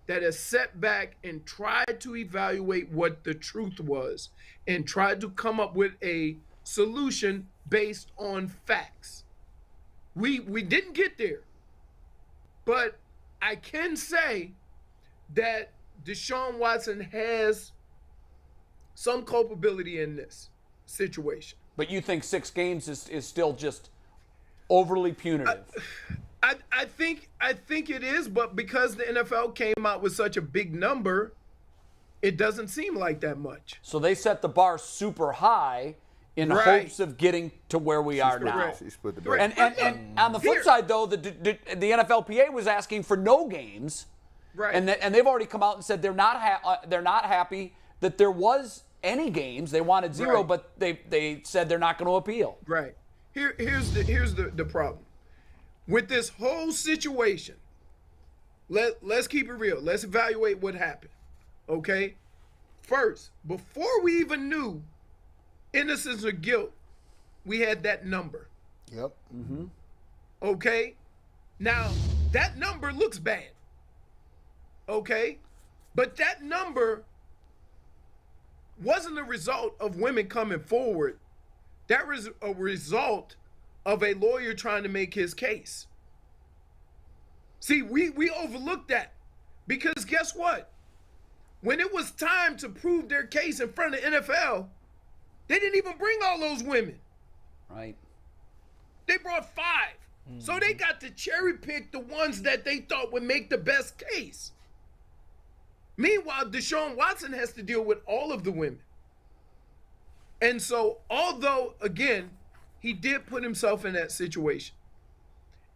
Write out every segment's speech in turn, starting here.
that has sat back and tried to evaluate what the truth was and tried to come up with a solution based on facts. We didn't get there, but I can say that Deshaun Watson has some culpability in this situation. But you think 6 games is still just overly punitive? I think it is, but because the NFL came out with such a big number, it doesn't seem like that much. So they set the bar super high in hopes of getting to where we are now. And on the flip side, though, the NFLPA was asking for no games, right? And they've already come out and said they're not happy that there was any games. They wanted 0, but they said they're not going to appeal. Right. Here's the problem with this whole situation. Let's keep it real. Let's evaluate what happened. Okay. First, before we even knew innocence or guilt, we had that number. Yep. Mm-hmm. Okay. Now that number looks bad. Okay. But that number wasn't a result of women coming forward. That was a result of a lawyer trying to make his case. See, we overlooked that because guess what? When it was time to prove their case in front of the NFL, they didn't even bring all those women. Right. They brought 5. Mm-hmm. So they got to cherry pick the ones that they thought would make the best case. Meanwhile, Deshaun Watson has to deal with all of the women. And so, although, again, he did put himself in that situation,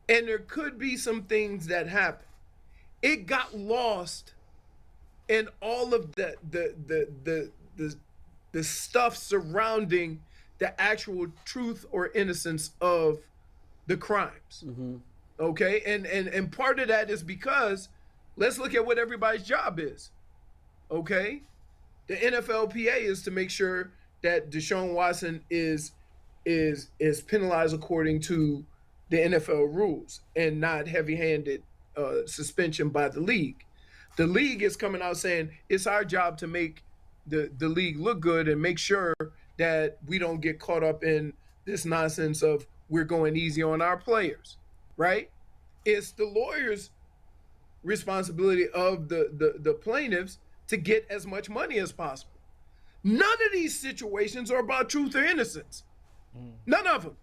and there could be some things that happen, it got lost in all of the stuff surrounding the actual truth or innocence of the crimes. Mm-hmm. Okay? And part of that is because let's look at what everybody's job is. Okay? The NFLPA is to make sure that Deshaun Watson is penalized according to the NFL rules and not heavy-handed suspension by the league. The league is coming out saying it's our job to make the league look good and make sure that we don't get caught up in this nonsense of we're going easy on our players, right? It's the lawyers' responsibility of the plaintiffs to get as much money as possible. None of these situations are about truth or innocence. None of them.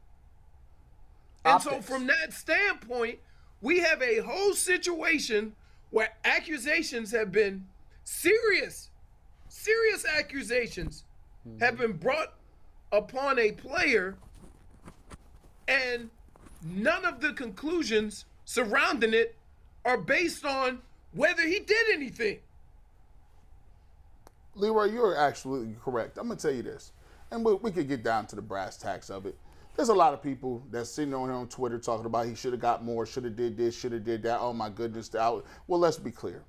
And so from that standpoint, we have a whole situation where accusations have been serious accusations have been brought upon a player, and none of the conclusions surrounding it are based on whether he did anything. Leroy, you're absolutely correct. I'm going to tell you this, and we could get down to the brass tacks of it. There's a lot of people that's sitting on here on Twitter talking about he should have got more, should have did this, should have did that. Oh, my goodness. Well, let's be clear.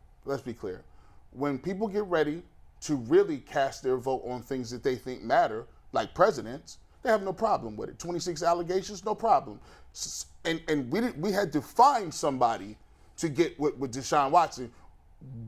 When people get ready to really cast their vote on things that they think matter, like presidents, they have no problem with it. 26 allegations, no problem. And we had to find somebody to get with Deshaun Watson.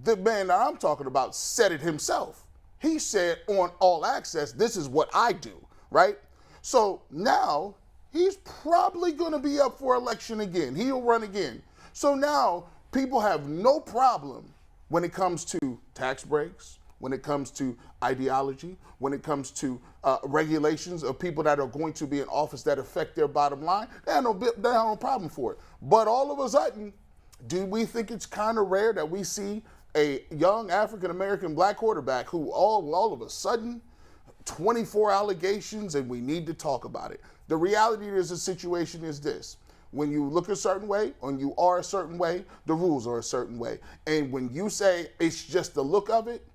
The man that I'm talking about said it himself. He said on All Access, this is what I do, right? So now he's probably going to be up for election again. He'll run again. So now people have no problem when it comes to tax breaks, when it comes to ideology, when it comes to regulations of people that are going to be in office that affect their bottom line. They have no problem for it. But all of a sudden, do we think it's kind of rare that we see a young African-American black quarterback who all of a sudden 24 allegations and we need to talk about it? The reality is the situation is this. When you look a certain way, when you are a certain way, the rules are a certain way. And when you say it's just the look of it,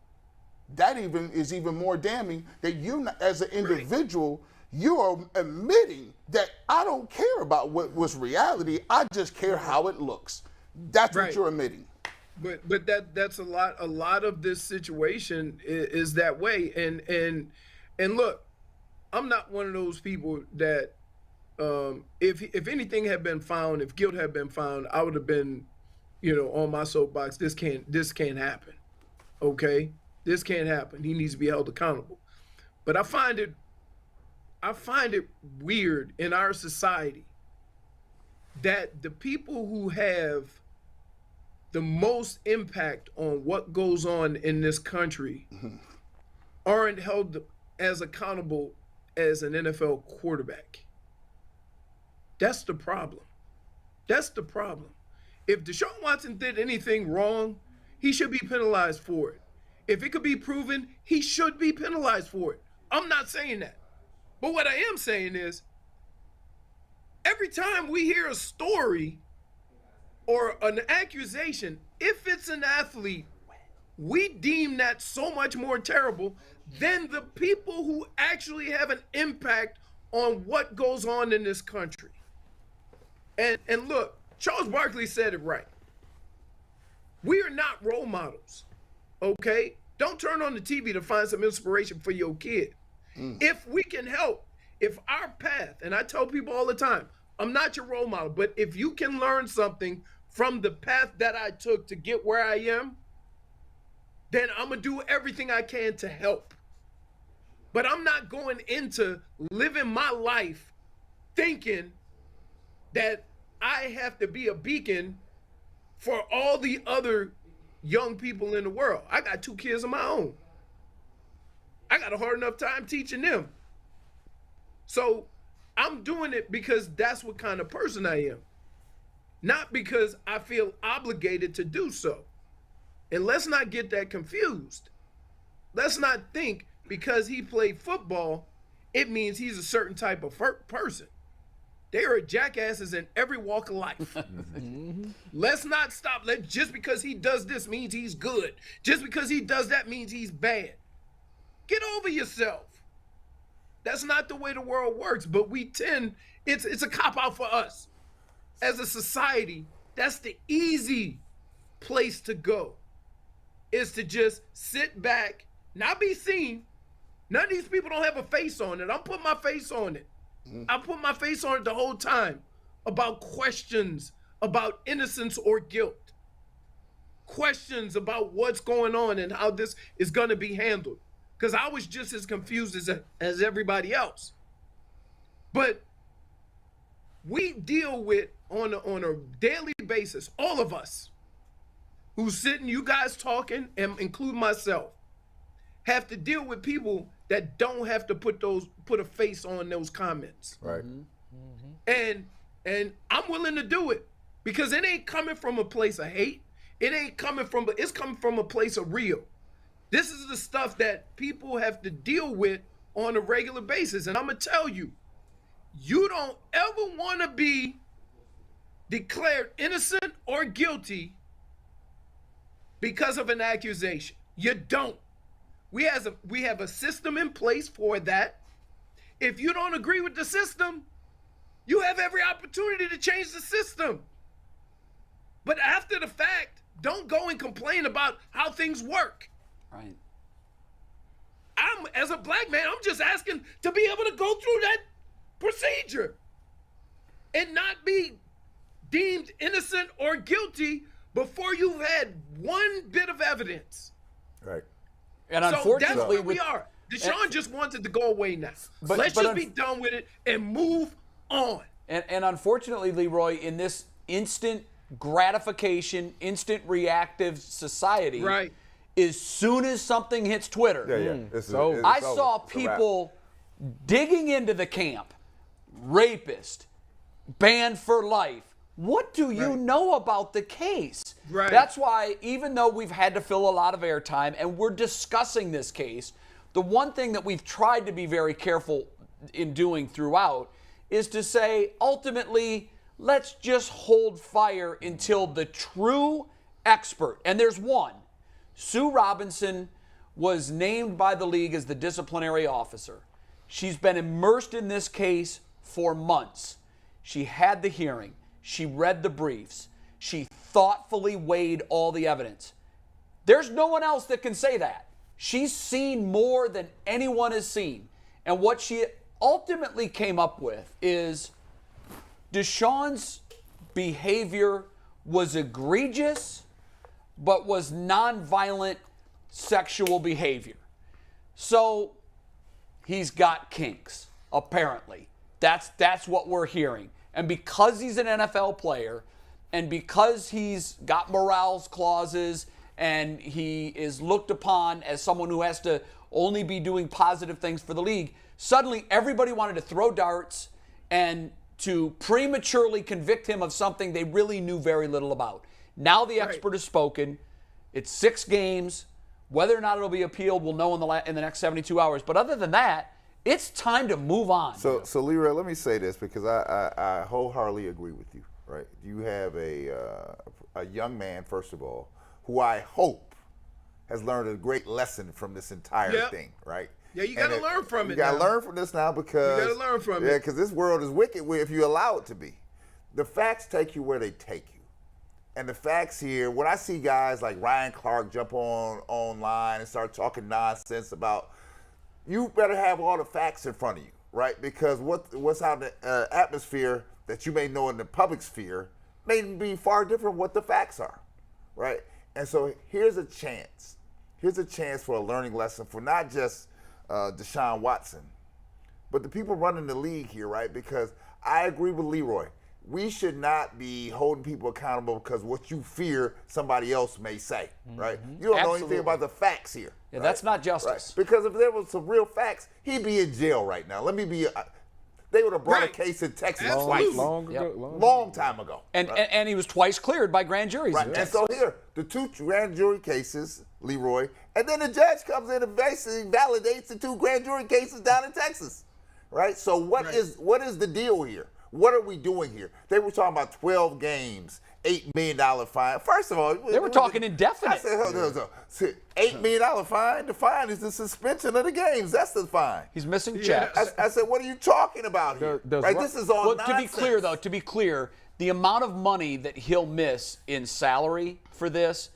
that is even more damning that you as an individual, you are admitting that I don't care about what's reality. I just care how it looks. That's what you're admitting. But that's a lot of this situation is that way. And look, I'm not one of those people that if anything had been found, if guilt had been found, I would have been, on my soapbox, this can't happen. Okay? This can't happen. He needs to be held accountable. But I find it weird in our society that the people who have the most impact on what goes on in this country aren't held as accountable as an NFL quarterback. That's the problem. That's the problem. If Deshaun Watson did anything wrong, he should be penalized for it. If it could be proven, he should be penalized for it. I'm not saying that. But what I am saying is, every time we hear a story or an accusation, if it's an athlete, we deem that so much more terrible than the people who actually have an impact on what goes on in this country. And look, Charles Barkley said it right. We are not role models, okay? Don't turn on the TV to find some inspiration for your kid. If we can help, if our path, and I tell people all the time, I'm not your role model, but if you can learn something from the path that I took to get where I am, then I'm going to do everything I can to help. But I'm not going into living my life thinking that I have to be a beacon for all the other young people in the world. I got 2 kids of my own. I got a hard enough time teaching them. So I'm doing it because that's what kind of person I am. Not because I feel obligated to do so. And let's not get that confused. Let's not think because he played football, it means he's a certain type of person. There are jackasses in every walk of life. Let's not stop. Just because he does this means he's good. Just because he does that means he's bad. Get over yourself. That's not the way the world works, but we tend, it's a cop-out for us. As a society, that's the easy place to go, is to just sit back, not be seen. None of these people don't have a face on it. I'm putting my face on it. I put my face on it the whole time about questions about innocence or guilt. Questions about what's going on and how this is going to be handled. Because I was just as confused as everybody else. But we deal with, on a daily basis, all of us who's sitting, you guys talking, and include myself, have to deal with people that don't have to put a face on those comments. Right. And I'm willing to do it because it ain't coming from a place of hate. It's coming from a place of real. This is the stuff that people have to deal with on a regular basis. And I'm going to tell you, you don't ever want to be declared innocent or guilty because of an accusation. You don't. We have a system in place for that. If you don't agree with the system, you have every opportunity to change the system. But after the fact, don't go and complain about how things work. Right. As a black man, I'm just asking to be able to go through that procedure and not be deemed innocent or guilty before you've had one bit of evidence. Right. And so unfortunately, that's where we are. Deshaun just wanted to go away now. Let's just be done with it and move on. And unfortunately, Leroy, in this instant gratification, instant reactive society, right, as soon as something hits Twitter, I saw people digging into the camp, rapist, banned for life. What do you know about the case? Right. That's why, even though we've had to fill a lot of airtime and we're discussing this case, the one thing that we've tried to be very careful in doing throughout is to say, ultimately, let's just hold fire until the true expert, and there's one. Sue Robinson was named by the league as the disciplinary officer. She's been immersed in this case for months. She had the hearing. She read the briefs. She thoughtfully weighed all the evidence. There's no one else that can say that. She's seen more than anyone has seen. And what she ultimately came up with is Deshaun's behavior was egregious, but was nonviolent sexual behavior. So he's got kinks, apparently. That's what we're hearing. And because he's an NFL player, and because he's got morals clauses, and he is looked upon as someone who has to only be doing positive things for the league, suddenly everybody wanted to throw darts and to prematurely convict him of something they really knew very little about. Now the expert has spoken. It's 6 games. Whether or not it'll be appealed, we'll know in the next 72 hours. But other than that, it's time to move on. So Leroy, let me say this because I wholeheartedly agree with you. Right? You have a young man, first of all, who I hope has learned a great lesson from this entire thing. Right? Yeah, you got to learn from it. You got to learn from this now because you got to learn from it. Yeah, because this world is wicked if you allow it to be. The facts take you where they take you. And the facts here, when I see guys like Ryan Clark jump online and start talking nonsense about, you better have all the facts in front of you, right? Because what's out in the atmosphere that you may know in the public sphere may be far different from what the facts are, right? And so here's a chance. Here's a chance for a learning lesson for not just Deshaun Watson, but the people running the league here, right? Because I agree with Leroy. We should not be holding people accountable because what you fear somebody else may say, right? You don't know anything about the facts here. Yeah, right? that's not justice. Right? Because if there was some real facts, he'd be in jail right now. They would have brought a case in Texas twice. Long time ago. And he was twice cleared by grand juries. Right. And so here, the 2 grand jury cases, Leroy, and then the judge comes in and basically validates the 2 grand jury cases down in Texas. Right? So what is the deal here? What are we doing here? They were talking about 12 games, $8 million fine. First of all, they were talking indefinite. I said, $8 million fine? The fine is the suspension of the games. That's the fine. He's missing checks. I said, what are you talking about here? Right? This is all nonsense. To be clear, the amount of money that he'll miss in salary for this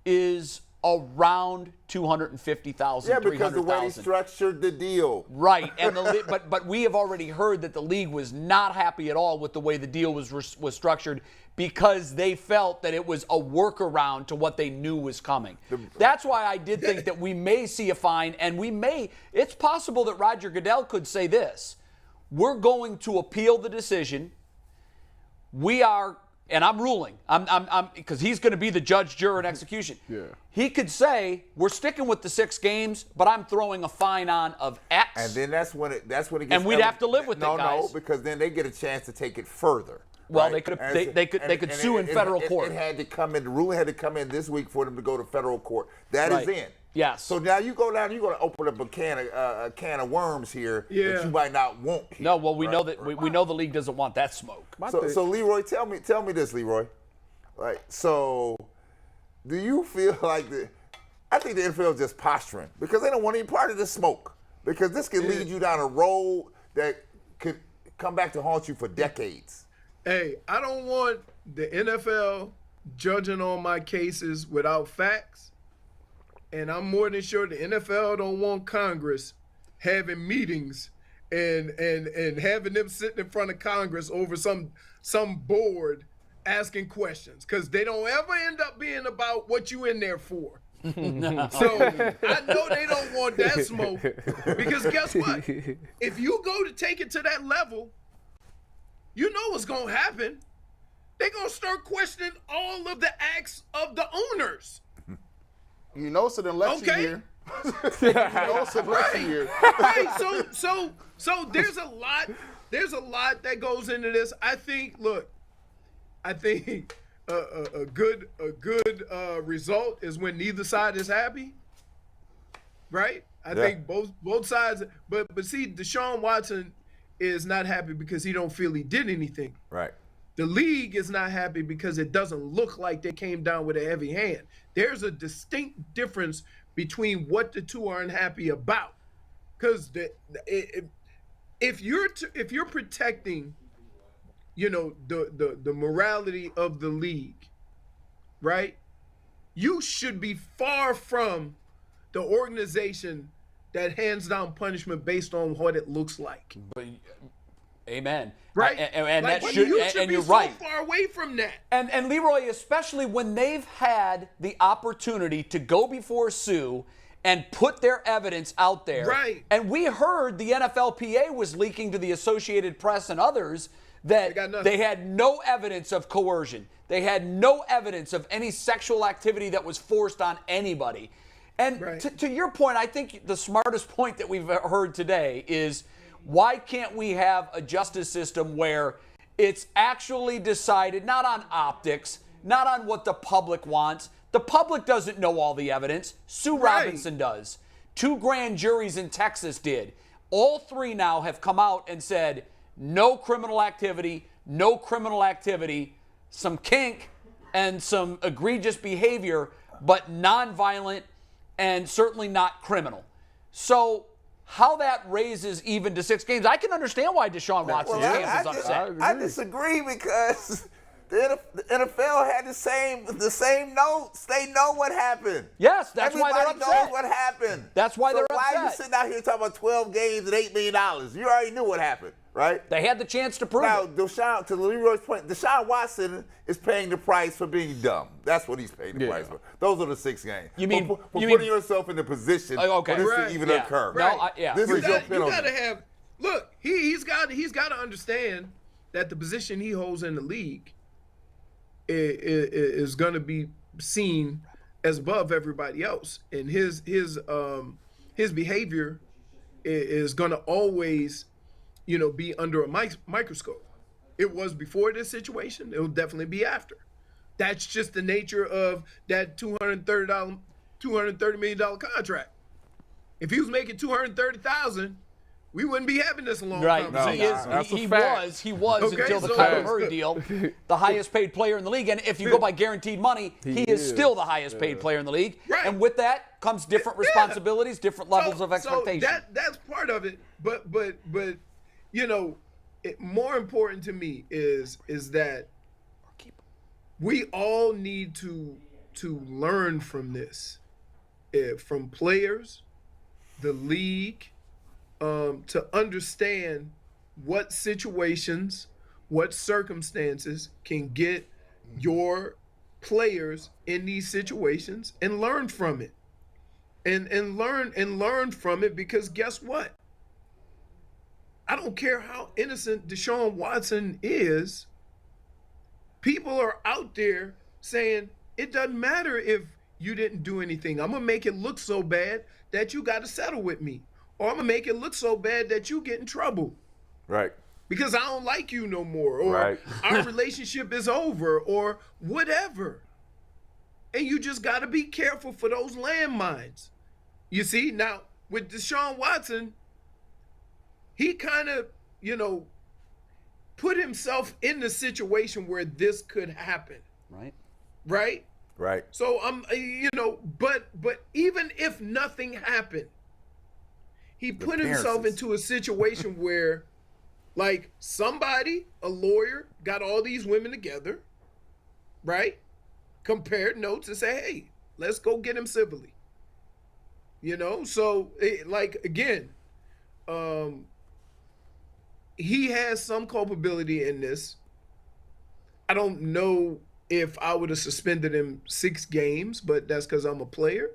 is around $250,000. Yeah, because the way he structured the deal. Right, and but we have already heard that the league was not happy at all with the way the deal was structured because they felt that it was a workaround to what they knew was coming. That's why I did think that we may see a fine, and it's possible that Roger Goodell could say this: we're going to appeal the decision. We are. And I'm ruling. I'm because he's going to be the judge, juror, and execution. Yeah. He could say we're sticking with the 6 games, but I'm throwing a fine on of X. And then that's when it gets. And we'd have to live with it, guys. No, because then they get a chance to take it further. Well, right? they could sue in federal court. It had to come in. The ruling had to come in this week for them to go to federal court. That is in. Yes. So now you go down. You're going to open up a can of worms here that you might not want. Here, no. Well, we know that we know the league doesn't want that smoke. So Leroy, tell me this, Leroy. Right. So, do you feel like I think the NFL is just posturing because they don't want any part of this smoke because this can lead you down a road that could come back to haunt you for decades. Hey, I don't want the NFL judging on my cases without facts. And I'm more than sure the NFL don't want Congress having meetings and having them sitting in front of Congress over some board asking questions, because they don't ever end up being about what you in there for. No. So I know they don't want that smoke, because guess what? If you go to take it to that level, you know what's going to happen. They're going to start questioning all of the acts of the owners. You know, it's an election year. You know, it's an election year. Right. So there's a lot that goes into this. I think a good result is when neither side is happy. Right? I think both sides, but see, Deshaun Watson is not happy because he don't feel he did anything. Right. The league is not happy because it doesn't look like they came down with a heavy hand. There's a distinct difference between what the two are unhappy about. Because if you're protecting, the morality of the league, right? You should be far from the organization that hands down punishment based on what it looks like. Amen. Right? And like, that should, you should and be you're so right. far away from that. And Leroy, especially when they've had the opportunity to go before Sue and put their evidence out there. Right. And we heard the NFLPA was leaking to the Associated Press and others that they had no evidence of coercion. They had no evidence of any sexual activity that was forced on anybody. And Right. to your point, I think the smartest point that we've heard today is, why can't we have a justice system where it's actually decided not on optics, not on what the public wants? The public doesn't know all the evidence. Sue Right. Robinson does. 2 grand juries in Texas did. All 3 now have come out and said, no criminal activity, some kink and some egregious behavior, but nonviolent and certainly not criminal. So how that raises even to 6 games, I can understand why Deshaun Watson's camp is upset. I disagree, because the NFL had the same notes. They know what happened. Yes, that's why they're Everybody upset. knows what happened. That's why they're Why are you upset. sitting out here talking about 12 games and $8 million? You already knew what happened, right? They had the chance to prove Now, it. Deshaun, to Leroy's point, Deshaun Watson is paying the price for being dumb. That's what he's paying the price for. Those are the 6 games. You mean- for you putting mean- yourself in the position Okay. for this Right. to even Yeah. occur. No, yeah. This You is your got penalty. to have. Look, he's got to understand that the position he holds in the league is going to be seen as above everybody else, and his behavior is going to always, be under a microscope. It was before this situation. It will definitely be after. That's just the nature of that $230 million contract. If he was making $230,000, we wouldn't be having this long Right. conversation. He was Okay, until the so- Kyler Murray deal, the highest paid player in the league. And if you go by guaranteed money, he is still the highest paid player in the league. Right. And with that comes different responsibilities, different levels of expectation. So that's part of it. But more important to me is that we all need to learn from this, from players, the league, to understand what situations, what circumstances can get your players in these situations, and learn from it. And learn from it, because guess what? I don't care how innocent Deshaun Watson is. People are out there saying it doesn't matter if you didn't do anything. I'm going to make it look so bad that you got to settle with me. Or I'm going to make it look so bad that you get in trouble. Right. Because I don't like you no more. Or Right. our relationship is over. Or whatever. And you just got to be careful for those landmines. You see, now with Deshaun Watson, he kind of, put himself in the situation where this could happen. Right. Right? Right. So but even if nothing happened, he put himself appearances. into a situation where, like, somebody, a lawyer, got all these women together, right? Compared notes and say, hey, let's go get him civilly. So again, he has some culpability in this. I don't know if I would have suspended him 6 games, but that's because I'm a player.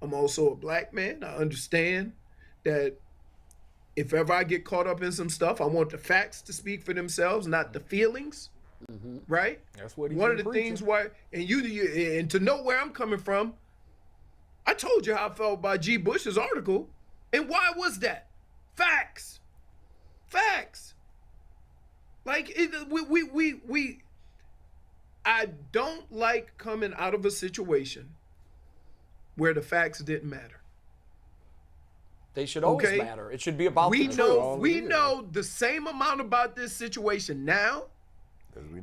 I'm also a black man. I understand that if ever I get caught up in some stuff, I want the facts to speak for themselves, not the feelings. Mm-hmm. Right? That's what he's One of been the preaching. things why, and to know where I'm coming from, I told you how I felt about G. Bush's article, and why was that? Facts. Like I don't like coming out of a situation where the facts didn't matter. They should always Okay. matter. It should be about We the know truth. the same amount about this situation now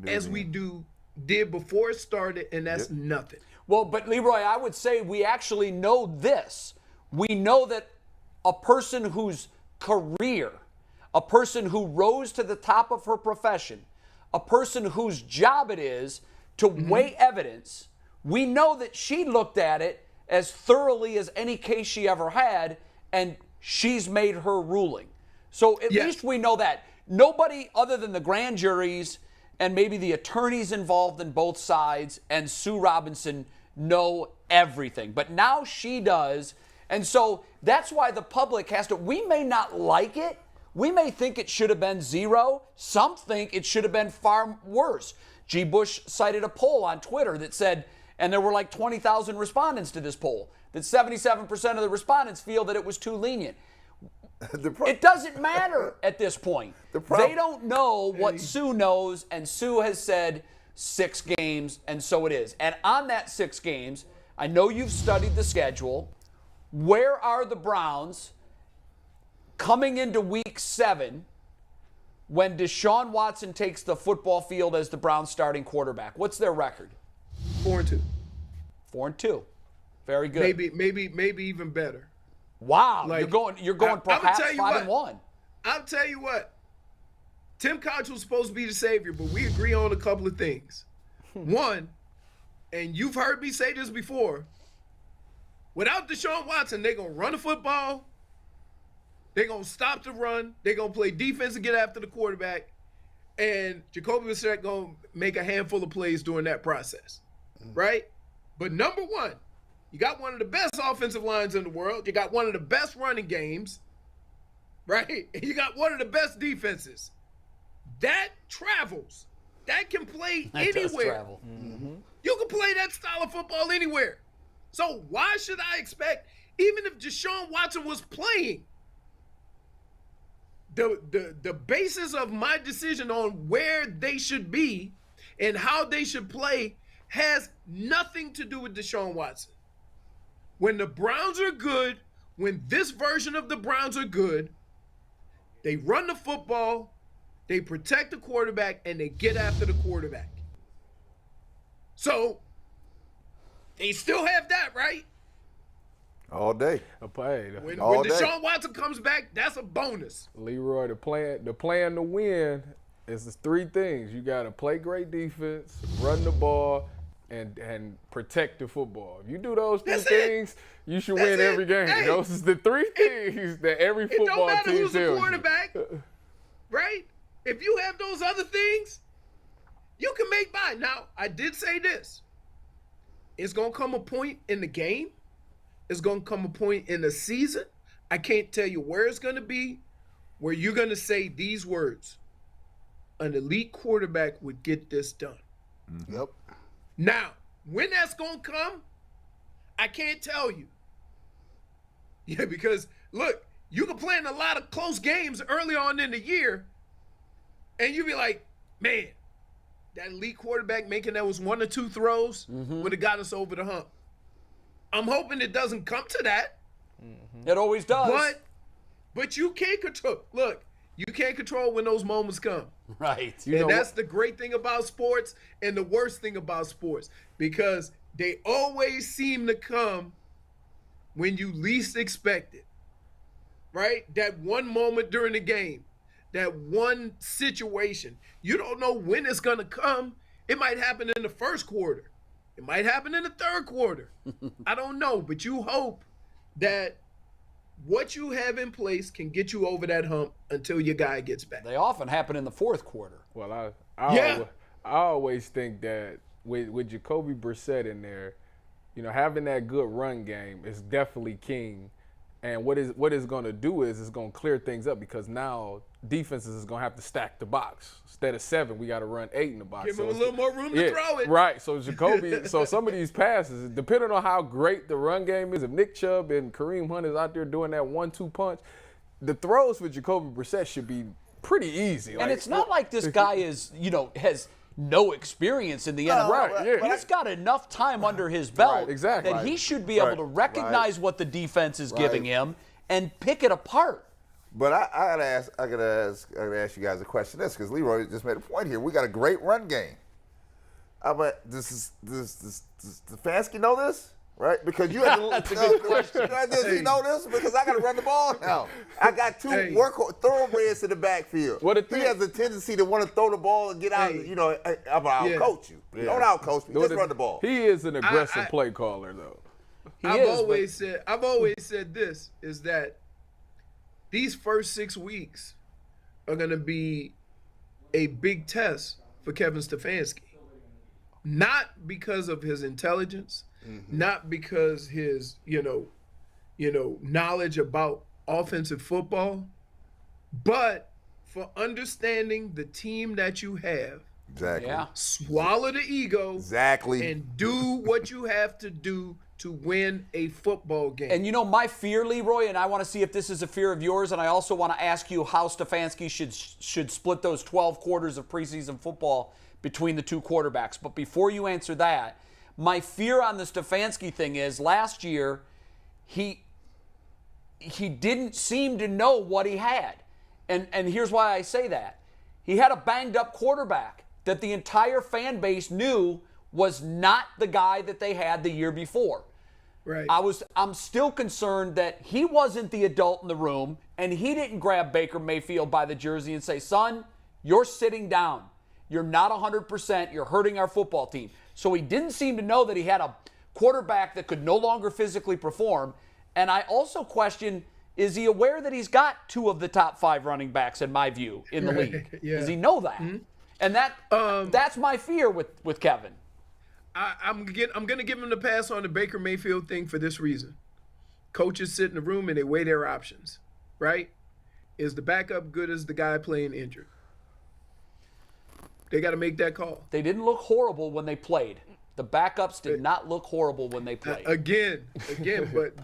as we did before it started, and that's nothing. Well, but Leroy, I would say we actually know this. We know that a person whose career, a person who rose to the top of her profession, a person whose job it is to weigh evidence, we know that she looked at it as thoroughly as any case she ever had, and she's made her ruling. So at Yes. least we know that. nobody other than the grand juries and maybe the attorneys involved in both sides and Sue Robinson know everything. But now she does. And so that's why the public has to, we may not like it. We may think it should have been 0. Some think it should have been far worse. G. Bush cited a poll on Twitter that said, and there were like 20,000 respondents to this poll, that 77% of the respondents feel that it was too lenient. It doesn't matter at this point. They don't know what Sue knows, and Sue has said 6 games, and so it is. And on that 6 games, I know you've studied the schedule. Where are the Browns coming into week 7 when Deshaun Watson takes the football field as the Browns starting quarterback? What's their record? 4-2. 4-2. Very good. Maybe even better. Wow, Like, you're going perhaps 5-1. I'll tell you what. Tim Koch was supposed to be the savior, but we agree on a couple of things. One, and you've heard me say this before, without Deshaun Watson, they're going to run the football, they're going to stop the run, they're going to play defense and get after the quarterback, and Jacoby Brissett going to make a handful of plays during that process, right? But number one, you got one of the best offensive lines in the world. You got one of the best running games, right? And you got one of the best defenses. That travels. That can play anywhere. Does travel. Mm-hmm. You can play that style of football anywhere. So why should I expect, even if Deshaun Watson was playing, the basis of my decision on where they should be and how they should play has nothing to do with Deshaun Watson. When the Browns are good, when this version of the Browns are good, they run the football, they protect the quarterback, and they get after the quarterback. So, they still have that, right? All day. When All day. Deshaun Watson comes back, that's a bonus. Leroy, the plan to win is 3 things. You got to play great defense, run the ball, and protect the football. If you do those 3 things, you should win every game. Hey, those is the 3 things that every football team tells you. It don't matter who's the quarterback, right? If you have those other things, you can make by. Now, I did say this. It's going to come a point in the game. It's going to come a point in the season. I can't tell you where it's going to be, where you're going to say these words. An elite quarterback would get this done. Mm-hmm. Yep. Now, when that's going to come, I can't tell you. Yeah, because, look, you can play in a lot of close games early on in the year, and you be like, man, that elite quarterback making that was 1 or 2 throws would have got us over the hump. I'm hoping it doesn't come to that. It always does. But you can't control. Look, you can't control when those moments come. Right. And that's the great thing about sports and the worst thing about sports, because they always seem to come when you least expect it, right? That one moment during the game, that one situation. You don't know when it's going to come. It might happen in the first quarter. It might happen in the third quarter. I don't know, but you hope that what you have in place can get you over that hump until your guy gets back. They often happen in the fourth quarter. Well, I always think that with Jacoby Brissett in there, having that good run game is definitely king. And what it's going to do is it's going to clear things up, because now defenses is going to have to stack the box. Instead of 7, we got to run 8 in the box. Give him a little more room to throw it. Right. So Jacoby, so some of these passes, depending on how great the run game is, if Nick Chubb and Kareem Hunt is out there doing that 1-2 punch, the throws for Jacoby Brissett should be pretty easy. And it's not like this guy is, has no experience in the NFL. Right, yeah. He's got enough time under his belt that he should be able to recognize what the defense is giving him and pick it apart. But I gotta ask you guys a question. This, because Leroy just made a point here. We got a great run game. Does Stefanski know this? Right? Because you have to. That's a good question. Does he know this? Because I got to run the ball now. I got 2 thoroughbreds in the backfield. He has a tendency to want to throw the ball and get out. I'm gonna outcoach you. Don't outcoach me. Just run the ball. He is an aggressive play caller, though. I've always said this, is that these first 6 weeks are going to be a big test for Kevin Stefanski. Not because of his intelligence, not because his, knowledge about offensive football, but for understanding the team that you have. Exactly. Yeah. Swallow the ego. Exactly. And do what you have to do to win a football game. And my fear, Leroy, and I want to see if this is a fear of yours, and I also want to ask you how Stefanski should split those 12 quarters of preseason football between the two quarterbacks. But before you answer that, my fear on the Stefanski thing is last year he didn't seem to know what he had. And here's why I say that. He had a banged up quarterback that the entire fan base knew was not the guy that they had the year before. Right. I'm still concerned that he wasn't the adult in the room and he didn't grab Baker Mayfield by the jersey and say, "Son, you're sitting down. You're not 100%. You're hurting our football team." So he didn't seem to know that he had a quarterback that could no longer physically perform. And I also question, is he aware that he's got two of the top 5 running backs, in my view, in the league? Yeah. Does he know that? And that's my fear with Kevin. I'm going to give him the pass on the Baker Mayfield thing for this reason. Coaches sit in the room and they weigh their options, right? Is the backup good as the guy playing injured? They got to make that call. They didn't look horrible when they played. The backups did not look horrible when they played. Again,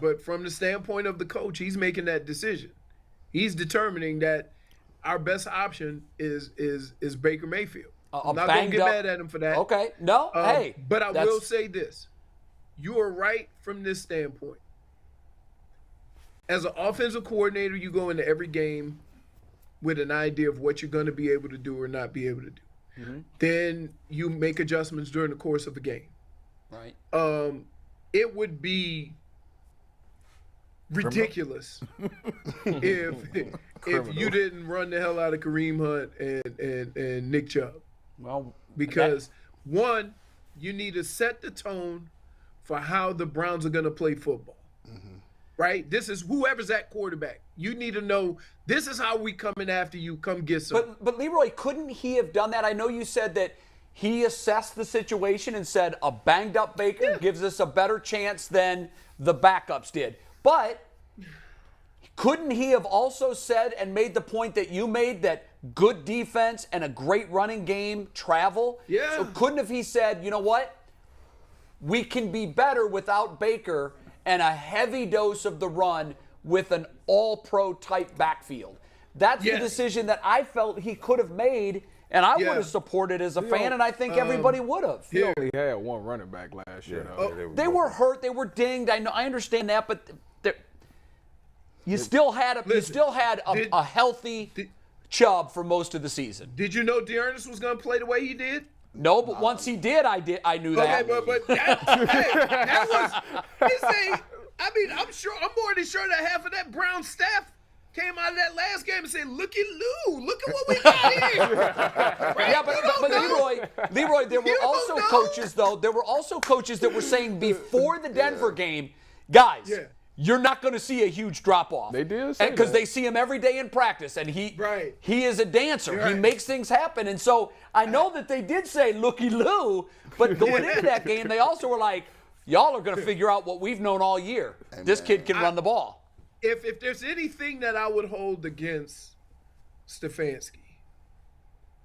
but from the standpoint of the coach, he's making that decision. He's determining that our best option is Baker Mayfield. I'm not going to get mad at him for that. Okay. No, hey. But I will say this. You are right from this standpoint. As an offensive coordinator, you go into every game with an idea of what you're going to be able to do or not be able to do. Then you make adjustments during the course of a game. Right. It would be ridiculous if you didn't run the hell out of Kareem Hunt and Nick Chubb. Well, because one, you need to set the tone for how the Browns are going to play football. Right? This is whoever's at quarterback. You need to know this is how we coming after you. Come get some. But Leroy, couldn't he have done that? I know you said that he assessed the situation and said a banged up Baker gives us a better chance than the backups did. But couldn't he have also said and made the point that you made, that good defense and a great running game travel? Yeah. So couldn't have he said, you know what? We can be better without Baker and a heavy dose of the run with an all-pro type backfield. That's the decision that I felt he could have made, and I would have supported as a fan, and I think everybody would have. He only had one running back last year, though. They were hurt. They were dinged. I understand that, but you still had a healthy Chubb for most of the season. Did you know Dearness was going to play the way he did? No, but once he did, I knew that. Okay, but that was. I'm more than sure that half of that Brown staff came out of that last game and said, "Look at Lou, look at what we got here." Right? Yeah, but Leroy, there were also coaches though. There were also coaches that were saying before the Denver game, guys. Yeah. You're not going to see a huge drop-off. They did say because that. they see him every day in practice, and he is a dancer. Right. He makes things happen. And so I know that they did say looky Lou, but going into that game, they also were like, y'all are going to figure out what we've known all year. This kid can run the ball. If there's anything that I would hold against Stefanski,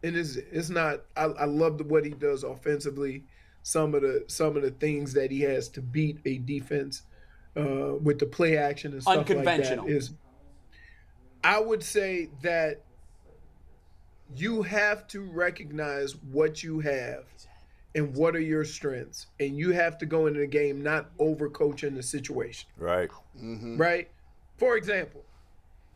and it's not. I love what he does offensively. Some of the things that he has to beat a defense. With the play action and stuff like that is, I would say that you have to recognize what you have and what are your strengths, and you have to go into the game not overcoaching the situation. Right. Right. For example,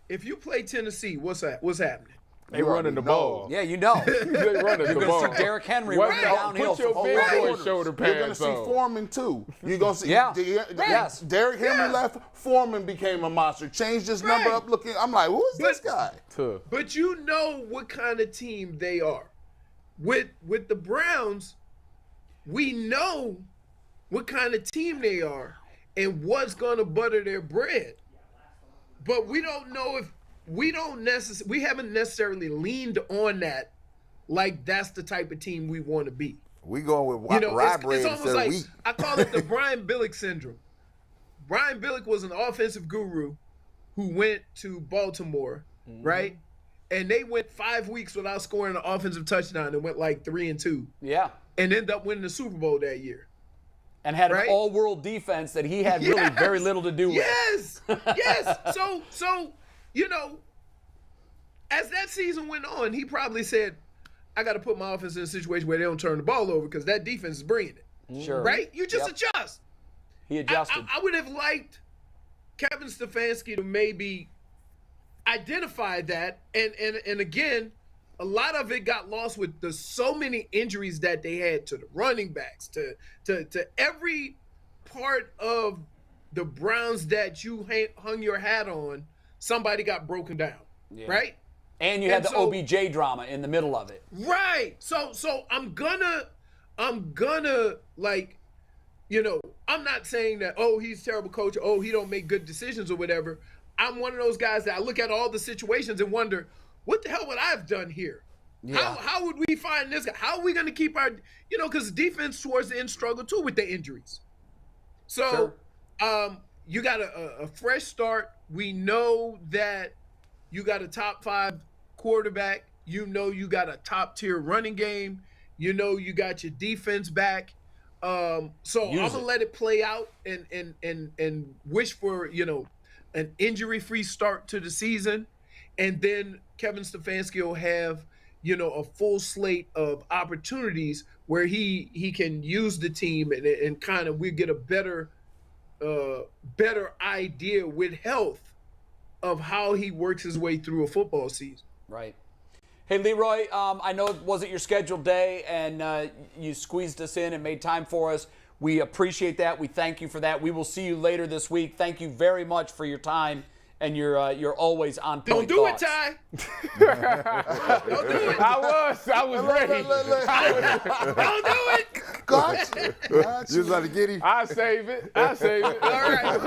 if you play Tennessee, what's happening? They running the ball. Yeah, you know. They running the ball. Derrick Henry running downhill. Put your big boy shoulder pads You're going to see Foreman, too. You're going to see Yes. Derrick Henry left, Foreman became a monster. Changed his number up looking. I'm like, who is this guy? But you know what kind of team they are. With the Browns, we know what kind of team they are and what's going to butter their bread. But we don't know we haven't necessarily leaned on that like that's the type of team we want to be. We going with It's bread almost instead like of wheat. I call it the Brian Billick syndrome. Brian Billick was an offensive guru who went to Baltimore, right? And they went 5 weeks without scoring an offensive touchdown and went like 3-2. Yeah. And ended up winning the Super Bowl that year. And had Right? an all-world defense that he had really very little to do with. Yes. So, as that season went on, he probably said, I got to put my offense in a situation where they don't turn the ball over because that defense is bringing it. Sure. Right? You just adjust. He adjusted. I would have liked Kevin Stefanski to maybe identify that. And again, a lot of it got lost with the so many injuries that they had to the running backs, to every part of the Browns that you hung your hat on, somebody got broken down, right? And you had the OBJ drama in the middle of it. Right. So I'm gonna like, I'm not saying that, oh, he's a terrible coach, oh, he don't make good decisions or whatever. I'm one of those guys that I look at all the situations and wonder, what the hell would I have done here? Yeah. How would we find this guy? How are we going to keep our, because defense towards the end struggled too with the injuries. So you got a fresh start. We know that you got a top 5 quarterback. You got a top tier running game. You got your defense back. So I'm gonna let it play out and wish for an injury-free start to the season, and then Kevin Stefanski will have a full slate of opportunities where he can use the team and kind of we get a better idea with health of how he works his way through a football season. Right. Hey, Leroy, I know it wasn't your scheduled day, and you squeezed us in and made time for us. We appreciate that. We thank you for that. We will see you later this week. Thank you very much for your time and your always on point Don't do thoughts. it, Ty. Don't do it. I was ready. Don't do it. Gotcha. You was about to get him. I save it. All right.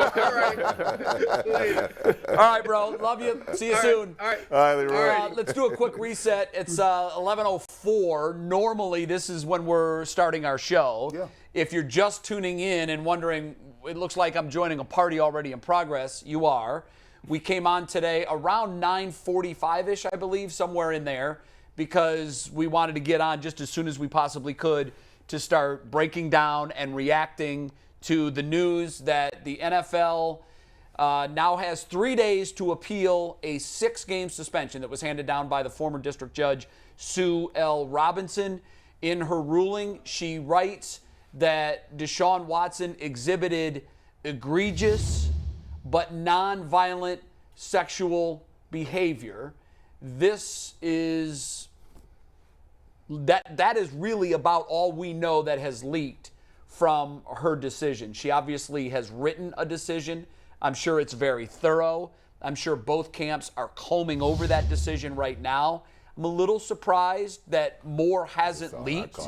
Later. All right, bro. Love you. See you soon. All right. All right, Leroy. Let's do a quick reset. It's 11:04. Normally, this is when we're starting our show. Yeah. If you're just tuning in and wondering, it looks like I'm joining a party already in progress, you are. We came on today around 9:45-ish, I believe, somewhere in there, because we wanted to get on just as soon as we possibly could to start breaking down and reacting to the news that the NFL now has 3 days to appeal a 6-game suspension that was handed down by the former district judge Sue L. Robinson. In her ruling, she writes that Deshaun Watson exhibited egregious but non-violent sexual behavior. This is that is really about all we know that has leaked from her decision. She obviously has written a decision. I'm sure it's very thorough. I'm sure both camps are combing over that decision right now. I'm a little surprised that more hasn't leaked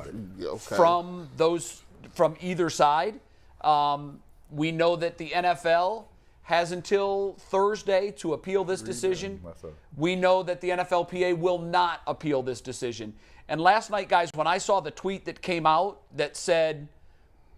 from either side. We know that the NFL has until Thursday to appeal this decision. We know that the NFLPA will not appeal this decision. And last night, guys, when I saw the tweet that came out that said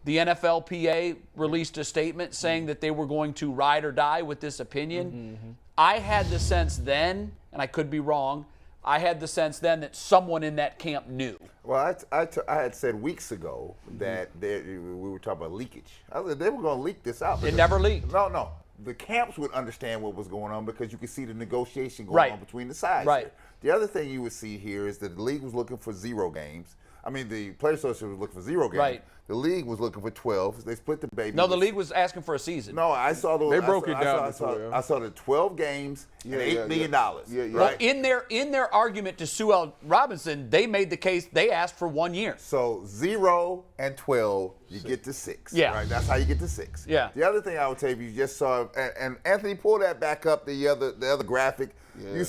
the NFLPA released a statement saying that they were going to ride or die with this opinion, I had the sense then, and I could be wrong, I had the sense then that someone in that camp knew. Well, I had said weeks ago that we were talking about leakage. I said they were going to leak this out. It never leaked. No. The camps would understand what was going on because you could see the negotiation going on between the sides. Right. Here. The other thing you would see here is that the league was looking for 0 games. I mean, the Players Association was looking for 0 games. Right. The league was looking for 12. They split the baby. No, the league was asking for a season. No, I saw those. They broke it down to 12. I saw the 12 games and $8 million. Yeah. Well, Right? in their argument to Sue L. Robinson, they made the case they asked for 1 year. So 0 and 12, you get to 6. Yeah. Right. That's how you get to 6. Yeah. The other thing I would tell you just saw, and Anthony, pull that back up, the other graphic. Yeah. You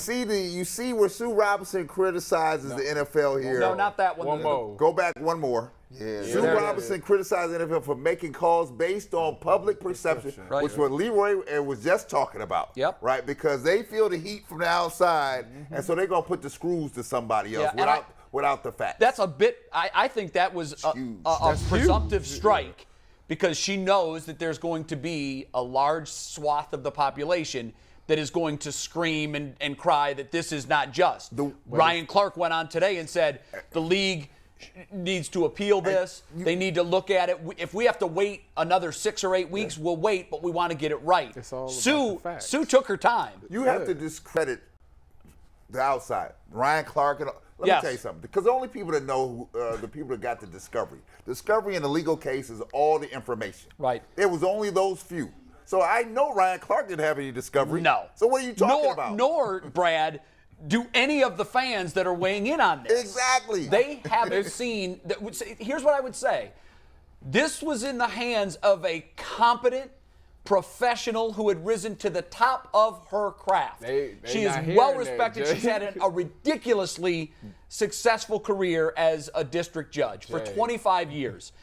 see where Sue Robinson criticizes the NFL here. No, not that one. One more. Go back one more. Sue Robinson criticized the NFL for making calls based on public perception, Right. which what Leroy was just talking about. Yep. Right? Because they feel the heat from the outside, and so they're going to put the screws to somebody else without the facts. That's a bit. I think that was a presumptive strike because she knows that there's going to be a large swath of the population that is going to scream and cry that this is not just. Ryan Clark went on today and said the league needs to appeal this. They need to look at it. If we have to wait another 6 or 8 weeks, we'll wait, but we want to get it right. It's all Sue about the facts. Sue took her time. You have to discredit the outside. Ryan Clark and let me tell you something. Because the only people that know, the people that got the discovery. Discovery in the legal case is all the information. Right. It was only those few. So I know Ryan Clark didn't have any discovery. No. So what are you talking about? Nor, Brad, do any of the fans that are weighing in on this. Exactly. They haven't seen. Here's what I would say. This was in the hands of a competent professional who had risen to the top of her craft. She is well respected. She's had a ridiculously successful career as a district judge for 25 years.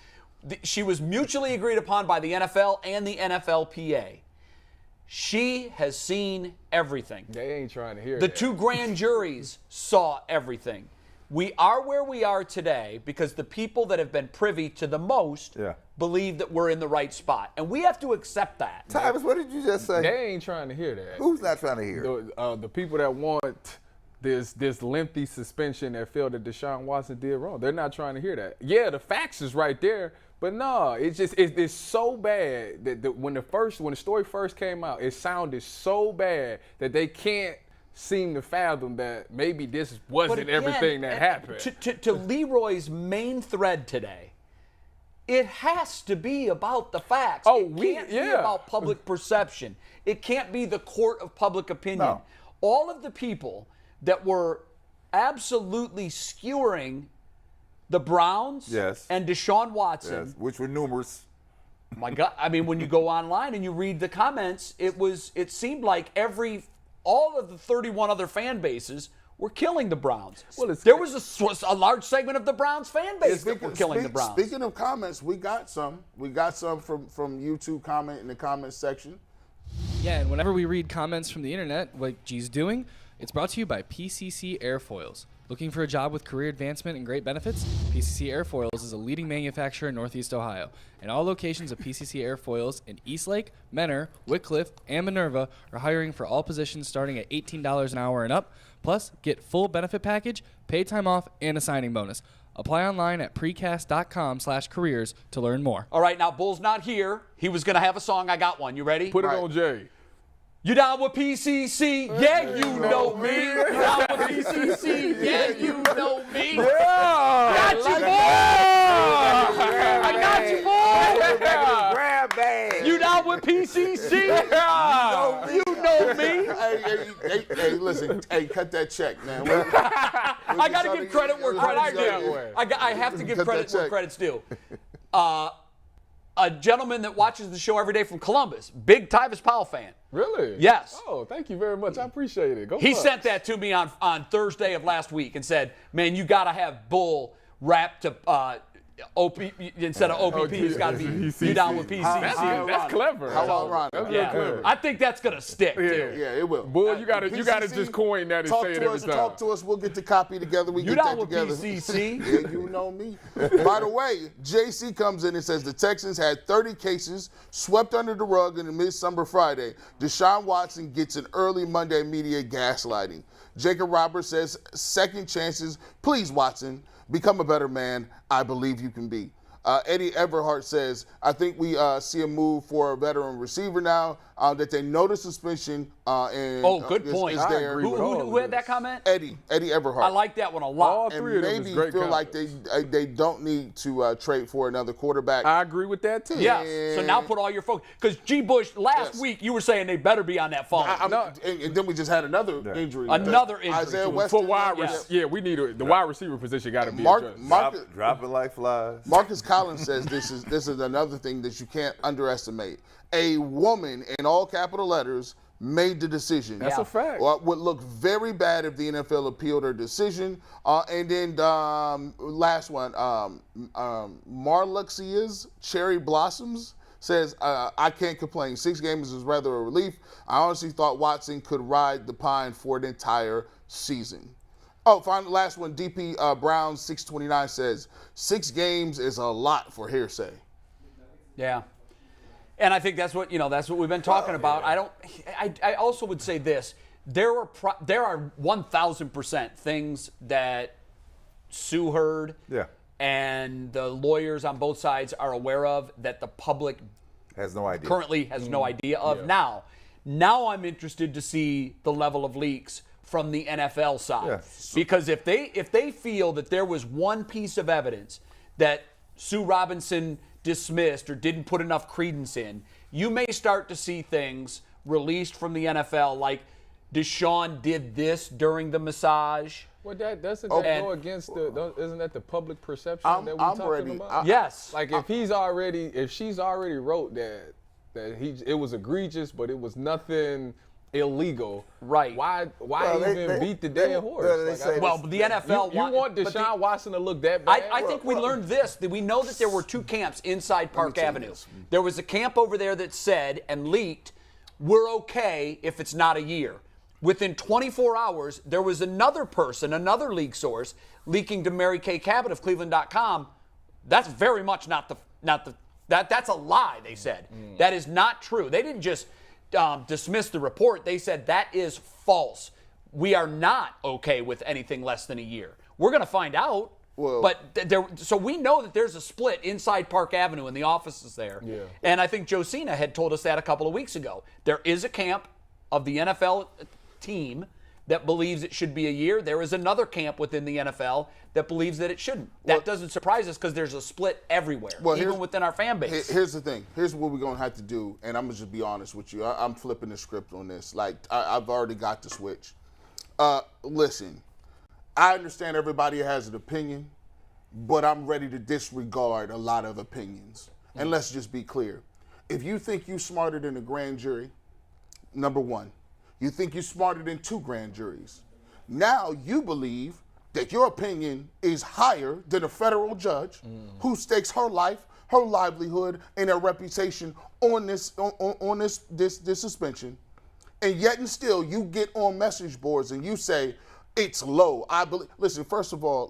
She was mutually agreed upon by the NFL and the NFLPA. She has seen everything. They ain't trying to hear The that. 2 grand juries saw everything. We are where we are today because the people that have been privy to the most believe that we're in the right spot. And we have to accept that. Tyvus, what did you just say? They ain't trying to hear that. Who's not trying to hear? The people that want this lengthy suspension that feel that Deshaun Watson did wrong, they're not trying to hear that. Yeah, the facts is right there, but no, it's so bad that when the story first came out, it sounded so bad that they can't seem to fathom that maybe this wasn't But again, everything that happened. To Leroy's main thread today, it has to be about the facts. It can't be about public perception. It can't be the court of public opinion. No. All of the people that were absolutely skewering the Browns and Deshaun Watson, which were numerous. my God, I mean, when you go online and you read the comments, it seemed like all of the 31 other fan bases were killing the Browns. Well, there was a large segment of the Browns fan base that were killing the Browns. Speaking of comments, we got some. We got some from YouTube comment in the comments section. Yeah, and whenever we read comments from the internet, like G's doing, it's brought to you by PCC Airfoils. Looking for a job with career advancement and great benefits? PCC Airfoils is a leading manufacturer in Northeast Ohio, and all locations of PCC Airfoils in Eastlake, Menor, Wickliffe, and Minerva are hiring for all positions starting at $18 an hour and up. Plus, get full benefit package, paid time off, and a signing bonus. Apply online at precast.com/careers to learn more. All right, now Bull's not here. He was going to have a song. I got one. You ready? Put it on Jay. You down with PCC? Yeah, you know me. You down with PCC? Yeah, you know me. Got you, boy. I got you, boy. Grab bag. You down with PCC? You know me. Hey, listen. Hey, cut that check, man. I got to give credit where credit's due. I have to give Cut credit that where check. credit's due. A gentleman that watches the show every day from Columbus, big Tyvus Powell fan. Really? Yes. Oh, thank you very much. I appreciate it. Go He Bucks. sent that to me on Thursday of last week and said, man, you got to have Bull wrapped to OP instead of OPP. It's got to be you down with PCC. That's clever. How ironic. That's real clever. I think that's going to stick, too. Yeah, it will. Bull, you gotta PCC, just coin that and talk say it to every us, time. Talk to us. We'll get the copy together. We You get down that with together. PCC? Yeah, you know me. By the way, JC comes in and says the Texans had 30 cases swept under the rug in the midsummer Friday. Deshaun Watson gets an early Monday media gaslighting. Jacob Roberts says second chances. Please, Watson, become a better man. I believe you can be. Eddie Everhart says, I think we see a move for a veteran receiver now, that they know the suspension. Good point. Is there. Who had that comment? Eddie Everhart. I like that one a lot. All and three of them maybe is great feel like comments. they don't need to trade for another quarterback. I agree with that too. Yes. So now put all your focus. Because G. Bush, last week you were saying they better be on that phone. And then we just had another injury. Another injury. Isaiah to West. For wide we need the wide receiver position got to be addressed. Drop it like flies. Marcus Collins says this is another thing that you can't underestimate. A woman, in all capital letters, made the decision. That's a fact. Would look very bad if the NFL appealed her decision. And then last one, Marluxia's Cherry Blossoms says, I can't complain. 6 games is rather a relief. I honestly thought Watson could ride the pine for an entire season. Oh, finally, last one, DP Brown 629 says, 6 games is a lot for hearsay. Yeah. And I think that's what we've been talking about. I also would say this. There are 1,000% things that Sue heard and the lawyers on both sides are aware of that the public has no idea. Currently has no idea of. Now I'm interested to see the level of leaks from the NFL side. Yeah. Because if they feel that there was one piece of evidence that Sue Robinson dismissed or didn't put enough credence in, you may start to see things released from the NFL like Deshaun did this during the massage. Well, doesn't go against isn't that the public perception that we're talking about? Yes. Like if she's already wrote that it was egregious, but it was nothing illegal. Right. Why even beat the dead horse? The NFL you want Deshaun Watson to look that bad? I think we learned this. That we know that there were 2 camps inside Park Avenue. There was a camp over there that said and leaked, we're okay if it's not a year. Within 24 hours, there was another person, another leak source, leaking to Mary Kay Cabot of Cleveland.com. That's very much that's a lie, they said. That is not true. They didn't just dismiss the report. They said that is false. We are not okay with anything less than a year. We're going to find out. So we know that there's a split inside Park Avenue in the offices there. Yeah. And I think Josina had told us that a couple of weeks ago. There is a camp of the NFL team that believes it should be a year. There is another camp within the NFL that believes that it shouldn't. That doesn't surprise us because there's a split everywhere, even within our fan base. Here's the thing. Here's what we're going to have to do, and I'm going to just be honest with you. I'm flipping the script on this. Like, I've already got the switch. Listen, I understand everybody has an opinion, but I'm ready to disregard a lot of opinions. And let's just be clear. If you think you're smarter than a grand jury, number one, you think you're smarter than 2 grand juries. Now you believe that your opinion is higher than a federal judge who stakes her life, her livelihood, and her reputation on this suspension. And yet and still you get on message boards and you say it's low. I believe. Listen, first of all,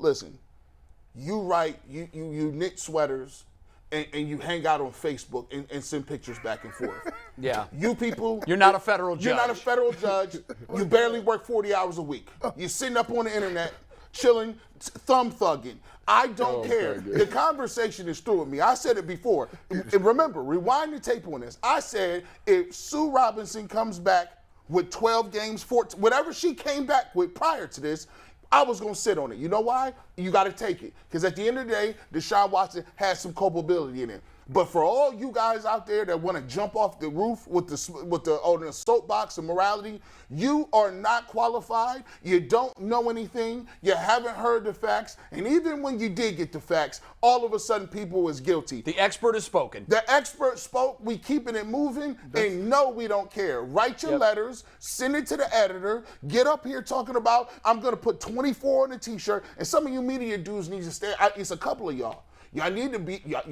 you write, you knit sweaters, and you hang out on Facebook and send pictures back and forth. Yeah. You people. You're not a federal judge. You're not a federal judge. You barely work 40 hours a week. You're sitting up on the internet, chilling, thumb thugging. I don't care. The conversation is through with me. I said it before. And remember, rewind the tape on this. I said if Sue Robinson comes back with 12 games, 14, whatever she came back with prior to this, I was going to sit on it. You know why? You got to take it. Because at the end of the day, Deshaun Watson has some culpability in it. But for all you guys out there that want to jump off the roof with the soapbox of morality, you are not qualified. You don't know anything. You haven't heard the facts. And even when you did get the facts, all of a sudden people was guilty. The expert has spoken. The expert spoke. We keeping it moving. And no, we don't care. Write your letters. Send it to the editor. Get up here talking about, I'm going to put 24 on a T-shirt. And some of you media dudes need to stay. It's a couple of y'all. Y'all need to be, you're a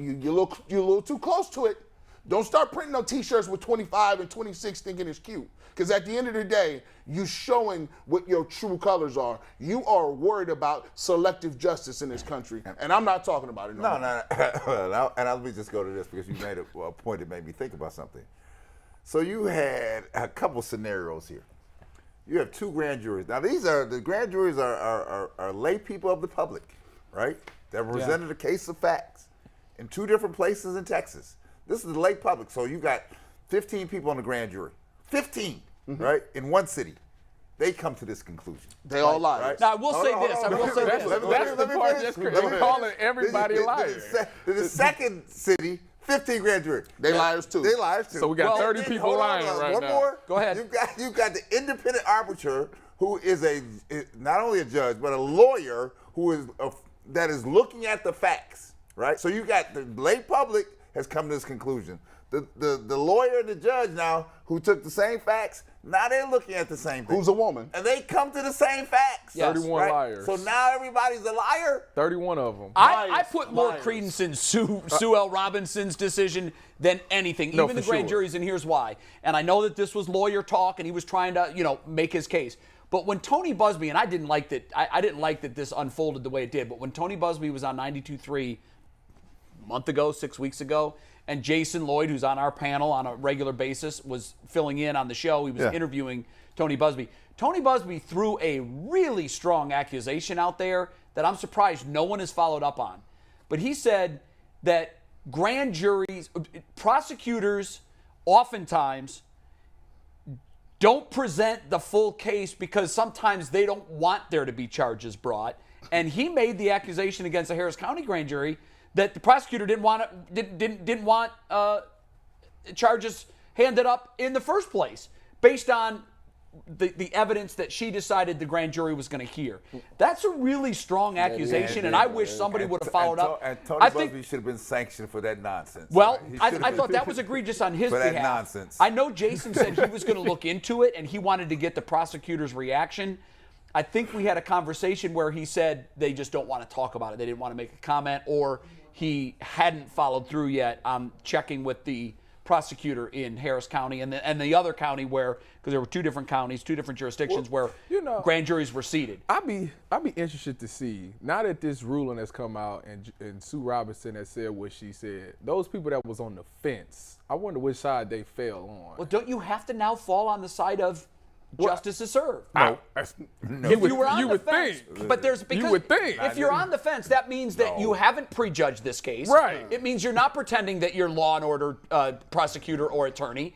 little too close to it. Don't start printing on T-shirts with 25 and 26 thinking it's cute. Because at the end of the day, you showing what your true colors are. You are worried about selective justice in this country. And I'm not talking about it no more. No. And let me just go to this because you made a point that made me think about something. So you had a couple scenarios here. You have 2 grand juries. Now the grand juries are lay people of the public, right? That presented a case of facts in 2 different places in Texas. This is the lay public. So you got 15 people on the grand jury. 15, right? In one city. They come to this conclusion. They all lie. Right? Now, I will say this. That's the part that's crazy. They're calling everybody liars. The second city, 15 grand jury. They liars too. They liars too. So we got 30 people lying right one now. More. Go ahead. You've got the independent arbiter who is not only a judge, but a lawyer who is that is looking at the facts, right? So you got the lay public has come to this conclusion. The lawyer and the judge now who took the same facts, Now they're looking at the same thing. Who's a woman? And they come to the same facts. Yes. 31 liars. So now everybody's a liar? 31 of them. I put more Liars. credence in Sue L. Robinson's decision than anything, No, even the for grand sure. juries, and here's why. And I know that this was lawyer talk, and he was trying to, make his case. But when Tony Busby, and I didn't like that, I didn't like that this unfolded the way it did. But when Tony Busby was on 92.3 a month ago, 6 weeks ago, and Jason Lloyd, who's on our panel on a regular basis, was filling in on the show. He was interviewing Tony Busby. Tony Busby threw a really strong accusation out there that I'm surprised no one has followed up on. But he said that grand juries, prosecutors oftentimes don't present the full case because sometimes they don't want there to be charges brought. And he made the accusation against the Harris County grand jury that the prosecutor didn't want charges handed up in the first place based on the evidence that she decided the grand jury was going to hear. That's a really strong accusation, and I wish somebody would have followed up. And Tony Busby should have been sanctioned for that nonsense. Well, He I should have thought been- that was egregious on his for that behalf. nonsense. I know Jason said he was going to look into it, and he wanted to get the prosecutor's reaction. I think we had a conversation where he said they just don't want to talk about it. They didn't want to make a comment, or he hadn't followed through yet on checking with the prosecutor in Harris County and the other county where, because there were two different counties, two different jurisdictions where grand juries were seated. I'd be interested to see, now that this ruling has come out and Sue Robinson has said what she said, those people that was on the fence, I wonder which side they fell on. Well, don't you have to now fall on the side of justice is served? No. If you were on the fence, think. but there's because You would think. if you're on the fence, that means that you haven't prejudged this case. Right. It means you're not pretending that you're law and order prosecutor or attorney.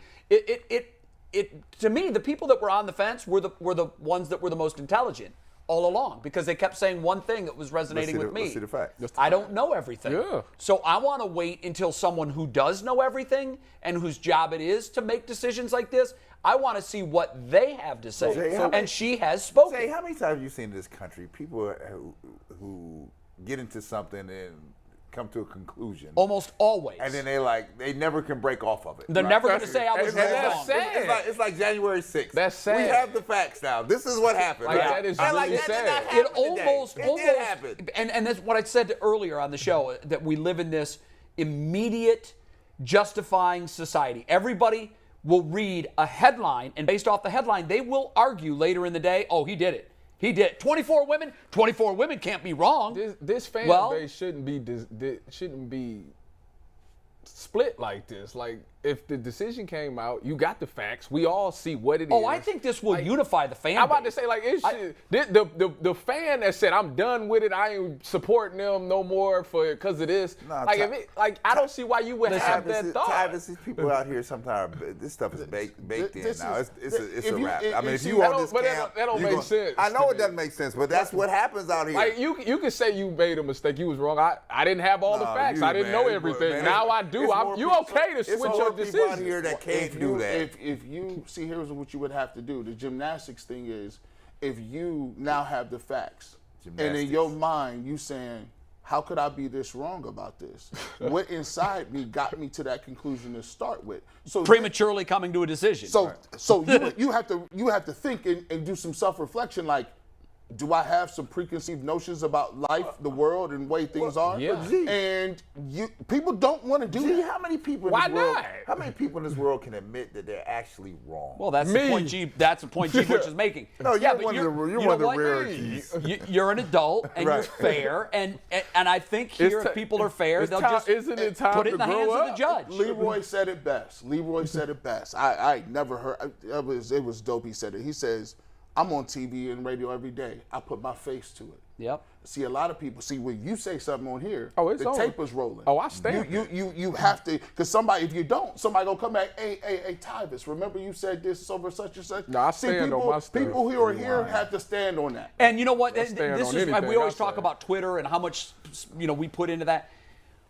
To me, the people that were on the fence were the ones that were the most intelligent all along because they kept saying one thing that was resonating with me. Let's see the facts. I don't know everything. Yeah. So I want to wait until someone who does know everything and whose job it is to make decisions like this, I want to see what they have to say. Jay, how many- and she has spoken. Say, how many times have you seen in this country people who get into something and come to a conclusion? Almost always. And then they never can break off of it. They're never going to say I was And that's wrong. sad. It's like January 6th. That's sad. We have the facts now. This is what happened. Like, right? that is And really that did sad. not It happen today. almost It did happen. and that's what I said earlier on the show, that we live in this immediate justifying society. Everybody will read a headline, and based off the headline, they will argue later in the day, oh, he did it. He did it. 24 women can't be wrong. This fan Well- base shouldn't be split like this. Like, if the decision came out, you got the facts. We all see what it is. Oh, I think this will unify the fan I'm about to base. say, like, the fan that said, I'm done with it, I ain't supporting them no more because of this. Nah, I don't see why you would have that thought. Travis, these people out here sometimes, this stuff is baked in this now. is- It's if a you- wrap. if I mean, you if see- you that on this don't- but that camp, don't you make gonna- sense I know to it me. doesn't make sense, but that's what happens out here. Like, you can say you made a mistake, you was wrong. I didn't have all the Nah, facts. you, I didn't man, know you- everything. man, now it's- I do. it's more You people- okay to it's switch more your people decision. out here that can't do that. If you see, here's what you would have to do. The gymnastics thing is, if you now have the facts, and in Gymnastics. your mind you saying, how could I be this wrong about this? What inside me got me to that conclusion to start with? So Prematurely coming to a decision. So you have to think and do some self-reflection. Like, do I have some preconceived notions about life, the world, and the way things are? yeah. And people don't want to do Gee, that. how many people in Why this world? not? How many people in this world can admit that they're actually wrong? well, that's Me. the point G. That's the point G. Bush is making. No, you're yeah, but one of the- you're you one know of the what? rarities. You're an adult and Right. you're fair, and I think here It's if people are fair, it's they'll time- just isn't it time put it to in the grow hands of up? the judge. Leroy said it best. I never heard. It was dope. He said it. He says, "I'm on TV and radio every day. I put my face to it." Yep. See, a lot of people see when you say something on here, Oh, it's the on. tape is rolling. Oh, I stand. You have to, because somebody, if you don't, somebody gonna come back. Hey, Tyvis, remember you said this over such and such. No, I See, stand on people, my stuff. people who are here have to stand on that. And you know what? stand This on is anything we always I talk say. about Twitter and how much we put into that.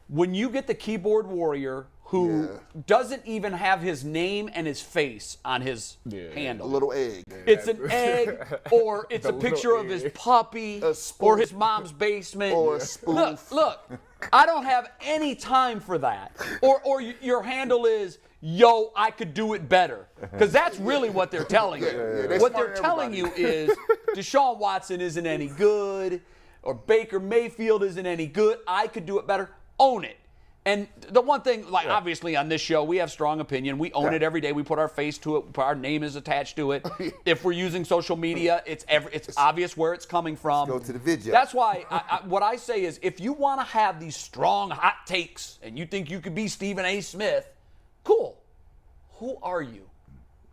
When you get the keyboard warrior who doesn't even have his name and his face on his handle. A little egg. It's an egg, or it's a picture of his puppy, A spoof. or his mom's basement. Or a spoof. Look, I don't have any time for that. Or your handle is yo, I could do it better. Because that's really what they're telling you. They What smart they're telling you everybody. is Deshaun Watson isn't any good, or Baker Mayfield isn't any good. I could do it better. Own it. And the one thing, like obviously on this show, we have strong opinion. We own it every day. We put our face to it. Our name is attached to it. If we're using social media, it's obvious where it's coming from. Go to the video. That's why what I say is, if you want to have these strong hot takes and you think you could be Stephen A. Smith, cool. Who are you?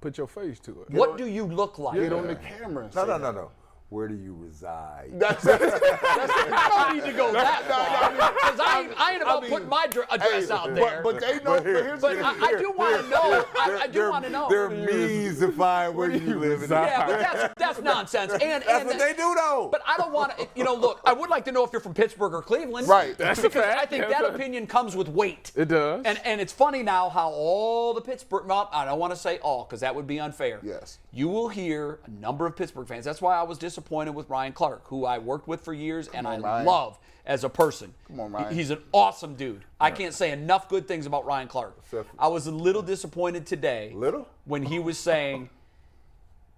Put your face to it. What do you look like? Get on the camera. and say that. No. Where do you reside? I don't need to go that far. Because I ain't about putting my address out there. But they know. But I do want to know. I do want to know. There are means to find where you live. Yeah, but that's nonsense. And That's what they do, though. But I don't want to, look, I would like to know if you're from Pittsburgh or Cleveland. Right. That's a Because fact. I think that opinion comes with weight. It does. And it's funny now how all the Pittsburgh, well, I don't want to say all because that would be unfair. Yes. You will hear a number of Pittsburgh fans. That's why I was disappointed with Ryan Clark, who I worked with for years and I Ryan. love as a person. Come on, Ryan. He's an awesome dude. I can't say enough good things about Ryan Clark. I was a little disappointed today when he was saying,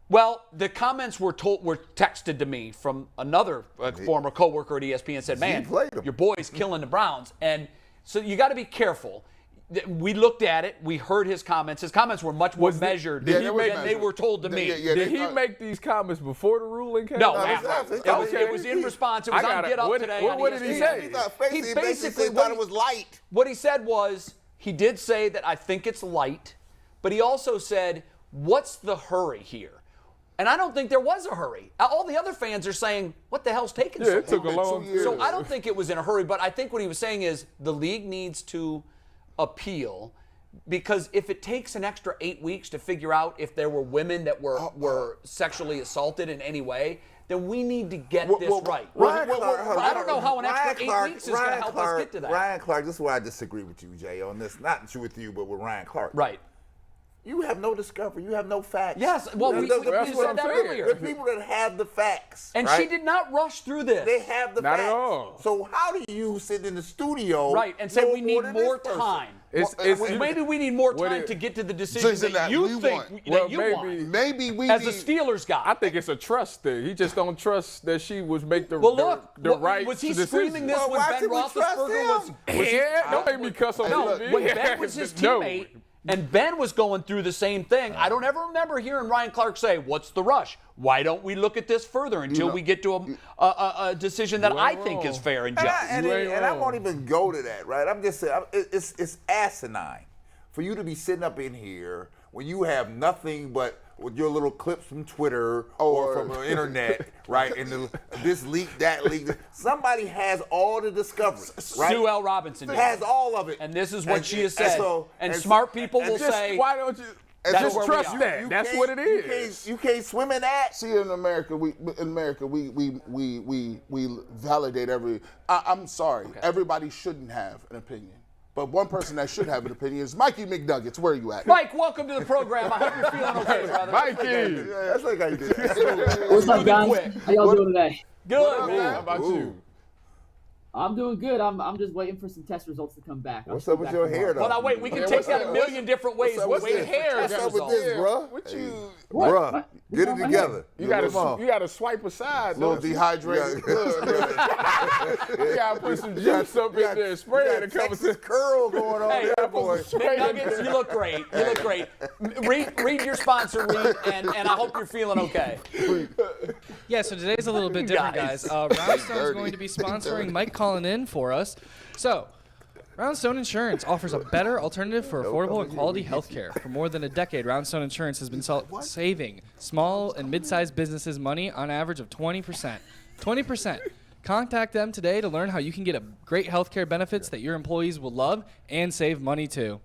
well, the comments were texted to me from another former coworker at ESPN and said, man, your boy's killing the Browns. And so you got to be careful. We looked at it. We heard his comments. His comments were much more measured than they were told to me. Did he make these comments before the ruling came No, out? after. It was in response. It was on Get Up today. What did he say? He basically thought it was light. What he said was, he did say that I think it's light, but he also said, what's the hurry here? And I don't think there was a hurry. All the other fans are saying, what the hell's taking so long? It took a long time. So I don't think it was in a hurry, but I think what he was saying is the league needs to appeal, because if it takes an extra 8 weeks to figure out if there were women that were sexually assaulted in any way, then we need to get this right. I don't know how an extra 8 weeks is going to help us get to that. Ryan Clark, this is where I disagree with you, Jay, on this. Not with you, but with Ryan Clark. Right. You have no discovery. You have no facts. Yes, well, we said that earlier. The people that have the facts. And right? she did not rush through this. They have the Not facts. at all. So how do you sit in the studio and say we need more time? Maybe we need more time to get to the decision that you think that you want. Maybe we as a Steelers guy. I think it's a trust thing. He just don't trust that she was make the right was he decision. screaming this when Ben Roethlisberger was? Yeah, don't make me cuss on No, TV. when Ben was his teammate. And Ben was going through the same thing. I don't ever remember hearing Ryan Clark say, what's the rush? Why don't we look at this further until we get to a decision that I think is fair and just? And I won't even go to that, right? I'm just saying, it's asinine for you to be sitting up in here when you have nothing but with your little clips from Twitter or from the internet, right? And this leak, that leak. Somebody has all the discoveries, right? Sue L. Robinson has all of it. And this is what she has said. And smart people will say, why don't you just trust that? That's what it is. You can't swim in that. See, in America, we validate every. I'm sorry, everybody shouldn't have an opinion. But one person that should have an opinion is Mikey McNuggets. Where are you at? Mike, welcome to the program. I hope you're feeling okay, brother. Mikey. That's like how you did that. What's up, guys? How y'all doing today? Good, man. How about you? I'm doing good. I'm just waiting for some test results to come back. What's up with your hair, though? Well, now wait. We can take that a million different ways. What's Wait, the hair? What's up with this, bruh? What you? Bruh, get it together. You gotta swipe aside. A little Don't you? dehydrated. You gotta put some juice up in there, spray it a couple Texas curl going on Hey, there, boy. McNuggets, you look great. You look great. Read your sponsor, Reed, and I hope you're feeling okay. Yeah, so today's a little bit different, guys. Roundstone is going to be sponsoring Mike calling in for us. So, Roundstone Insurance offers a better alternative for affordable and quality health care. For more than a decade, Roundstone Insurance has been saving small and mid-sized businesses money on average of 20%. 20%. Contact them today to learn how you can get a great health care benefits that your employees will love and save money too.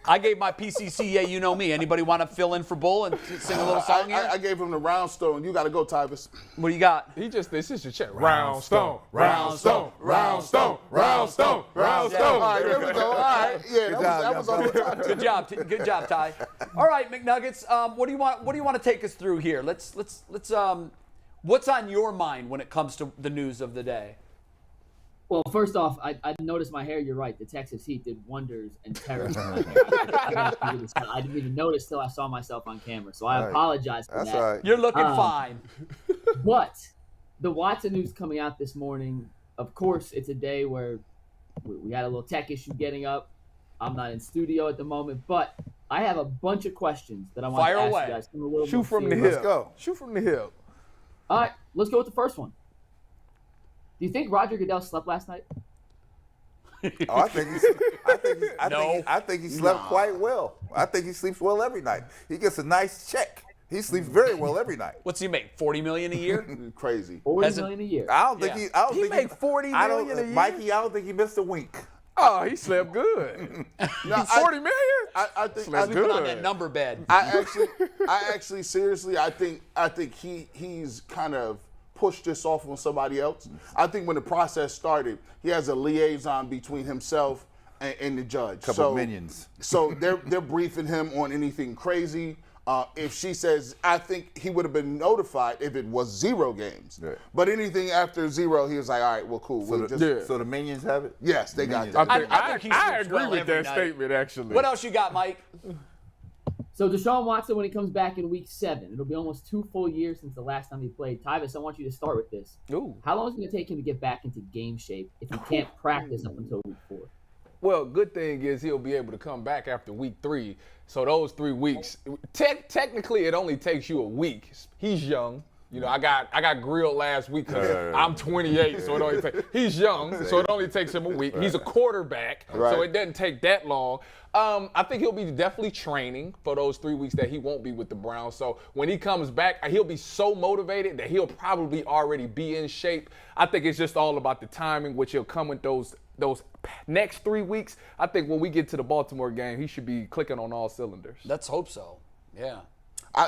I gave my PCC, yeah, you know me. Anybody want to fill in for Bull and sing a little song here? I gave him the Roundstone. You got to go, Tyvis. What do you got? This is your check. Roundstone, Roundstone, Roundstone, Roundstone, Roundstone. All right, there we go. All right, yeah, that was on the top. Good job, Ty. All right, McNuggets. What do you want to take us through here? Let's what's on your mind when it comes to the news of the day? Well, first off, I noticed my hair. You're right. The Texas heat did wonders and terrors in my hair. I didn't even notice till I saw myself on camera. So I apologize for That's that. all right. You're looking fine. But the Watson news coming out this morning, of course, it's a day where we had a little tech issue getting up. I'm not in studio at the moment, but I have a bunch of questions that I want to ask you guys. From a little Shoot from the serious. hip. Let's go. Shoot from the hip. All right, let's go with the first one. Do you think Roger Goodell slept last night? Oh, I think he slept quite well. I think he sleeps well every night. He gets a nice check. He sleeps very well every night. What's he make? $40 million a year? Crazy. $40 million a year. I don't think Yeah. he. I don't He think make $40 million a year? Mikey, I don't think he missed a wink. Oh, he slept good. No, 40 million? I think Slept Sleeping on good. that number bed. I actually seriously, I think he's kind of pushed this off on somebody else. I think when the process started, he has a liaison between himself and the judge. Couple minions. So they're briefing him on anything crazy. If she says, I think he would have been notified if it was 0 games. Right. But anything after 0, he was like, all right, well, cool. So, We'll so the minions have it? Yes, they got Minions. that. I think he I sleeps agree well with every that night. statement, actually. What else you got, Mike? So Deshaun Watson, when he comes back in week 7, it'll be almost 2 full years since the last time he played. Tyvis, I want you to start with this. Ooh. How long is it going to take him to get back into game shape if he can't practice up until week 4? Well, good thing is he'll be able to come back after week 3. So those 3 weeks, technically it only takes you a week. He's young. You know, I got grilled last week because I'm 28, so it only takes. He's young, so it only takes him a week. He's a quarterback, so it doesn't take that long. I think he'll be definitely training for those 3 weeks that he won't be with the Browns. So when he comes back, he'll be so motivated that he'll probably already be in shape. I think it's just all about the timing, which he'll come with those next 3 weeks. I think when we get to the Baltimore game, he should be clicking on all cylinders. Let's hope so. Yeah.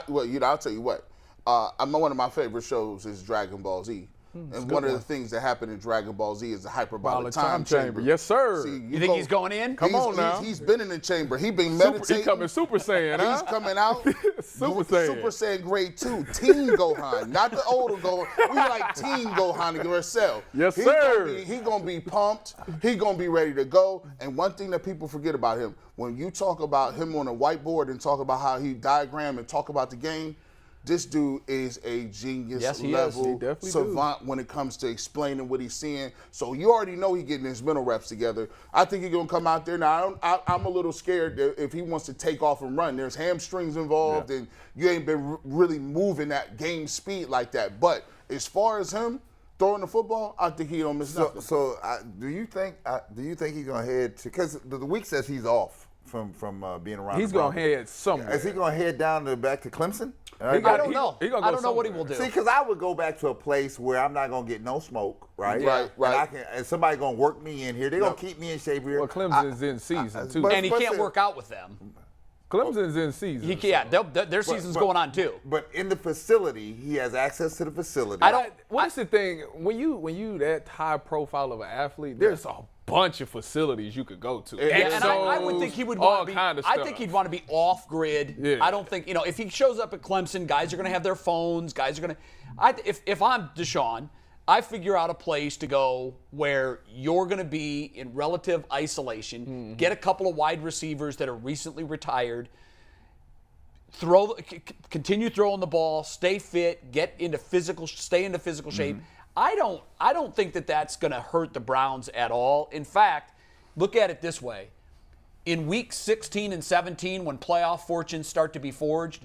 Well, I'll tell you what. One of my favorite shows is Dragon Ball Z. And one of the things that happened in Dragon Ball Z is the hyperbolic time chamber. Yes, sir. See, You think he's going in? Come on now. He's been in the chamber. He's been He meditating. coming Super Saiyan, huh? He's coming out. Super Saiyan. Super Saiyan grade 2. Teen Gohan. Not the older Gohan. We like Teen Gohan to yourself. Yes, He's sir. He's going to be pumped. He's going to be ready to go. And one thing that people forget about him, when you talk about him on a whiteboard and talk about how he diagram and talk about the game, this dude is a genius level savant when it comes to explaining what he's seeing. So you already know he's getting his mental reps together. I think he's going to come out there. Now, I'm a little scared that if he wants to take off and run. There's hamstrings involved, and you ain't been really moving that game speed like that. But as far as him throwing the football, I think he don't miss nothing. So do you think he's going to head to – because the week says he's off from being around He's the going to Broncos. head somewhere. Is he going to head down back to Clemson? I don't know. he gonna I go don't know what he somewhere. will do. See, because I would go back to a place where I'm not going to get no smoke, right? Right. And somebody going to work me in here. They're going to keep me in shape here. Well, Clemson's in season, too. And he can't work out with them. Clemson's in season. Their season's going on too. But in the facility, he has access to the facility. What's the thing? When you that high profile of an athlete, there's a bunch of facilities you could go to. And I would think he would want to be. Kind of I stuff. think he'd want to be off grid. Yeah. I don't think if he shows up at Clemson, guys are going to have their phones. Guys are going to. If I'm Deshaun, I figure out a place to go where you're going to be in relative isolation. Get a couple of wide receivers that are recently retired. Continue throwing the ball. Stay fit. Stay into physical shape. I don't think that that's going to hurt the Browns at all. In fact, look at it this way. In weeks 16 and 17, when playoff fortunes start to be forged,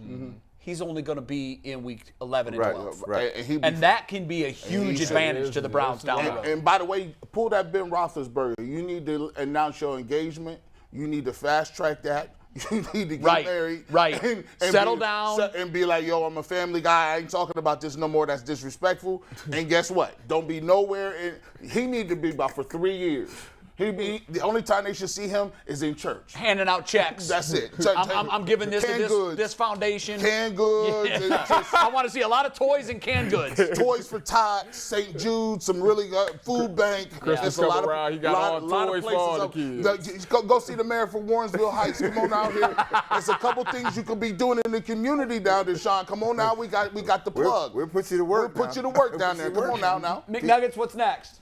he's only going to be in week 11 and 12. Right. And that can be a huge advantage to the Browns down the road. And by the way, pull that Ben Roethlisberger. You need to announce your engagement. You need to fast track that. You need to get married. Right. And Settle down. And be like, yo, I'm a family guy. I ain't talking about this no more. That's disrespectful. And guess what? Don't be nowhere. He need to be about for 3 years. The only time they should see him is in church. Handing out checks. That's it. I'm giving this to this foundation. Canned goods. Yeah. I want to see a lot of toys and canned goods. Toys for Tots, St. Jude, some really good food bank. Christmas come around, he got all toys for all the kids. Go see the mayor for Warrensville Heights. Come on out here. There's a couple things you could be doing in the community down there, Sean. Come on now. We got the plug. We'll put you to work. We'll put you to work down there. Come on now. McNuggets, what's next?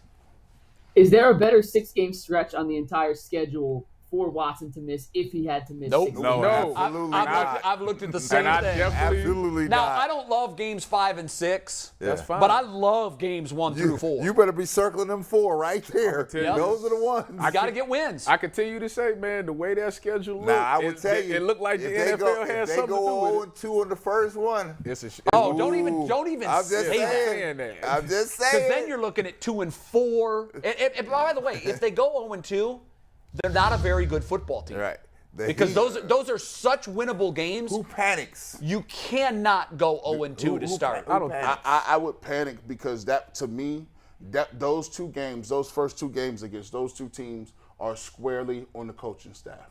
Is there a better 6-game stretch on the entire schedule for Watson to miss if he had to miss? Nope. 6 games? No, No. absolutely not. I've looked at the same And I thing. definitely- Absolutely Now, not. I don't love games 5 and 6. That's fine. But I love games 1 through 4. You better be circling them 4 right there. tell you Those are the ones. You got to get wins. I continue to say, man, the way that schedule looked, Now, I would tell you, it looked like the if they NFL had if they something to go do with 0-2 on the first one. it. It's a Oh, don't even I'm just say that. saying that. I'm just Because saying. then you're looking at 2 and 4. And by the way, if they go 0 and 2, they're not a very good football team. right. Because those are such winnable games. Who panics? You cannot go 0 and 2 to start. I would panic because that, to me, those two games, those first 2 games against those 2 teams are squarely on the coaching staff.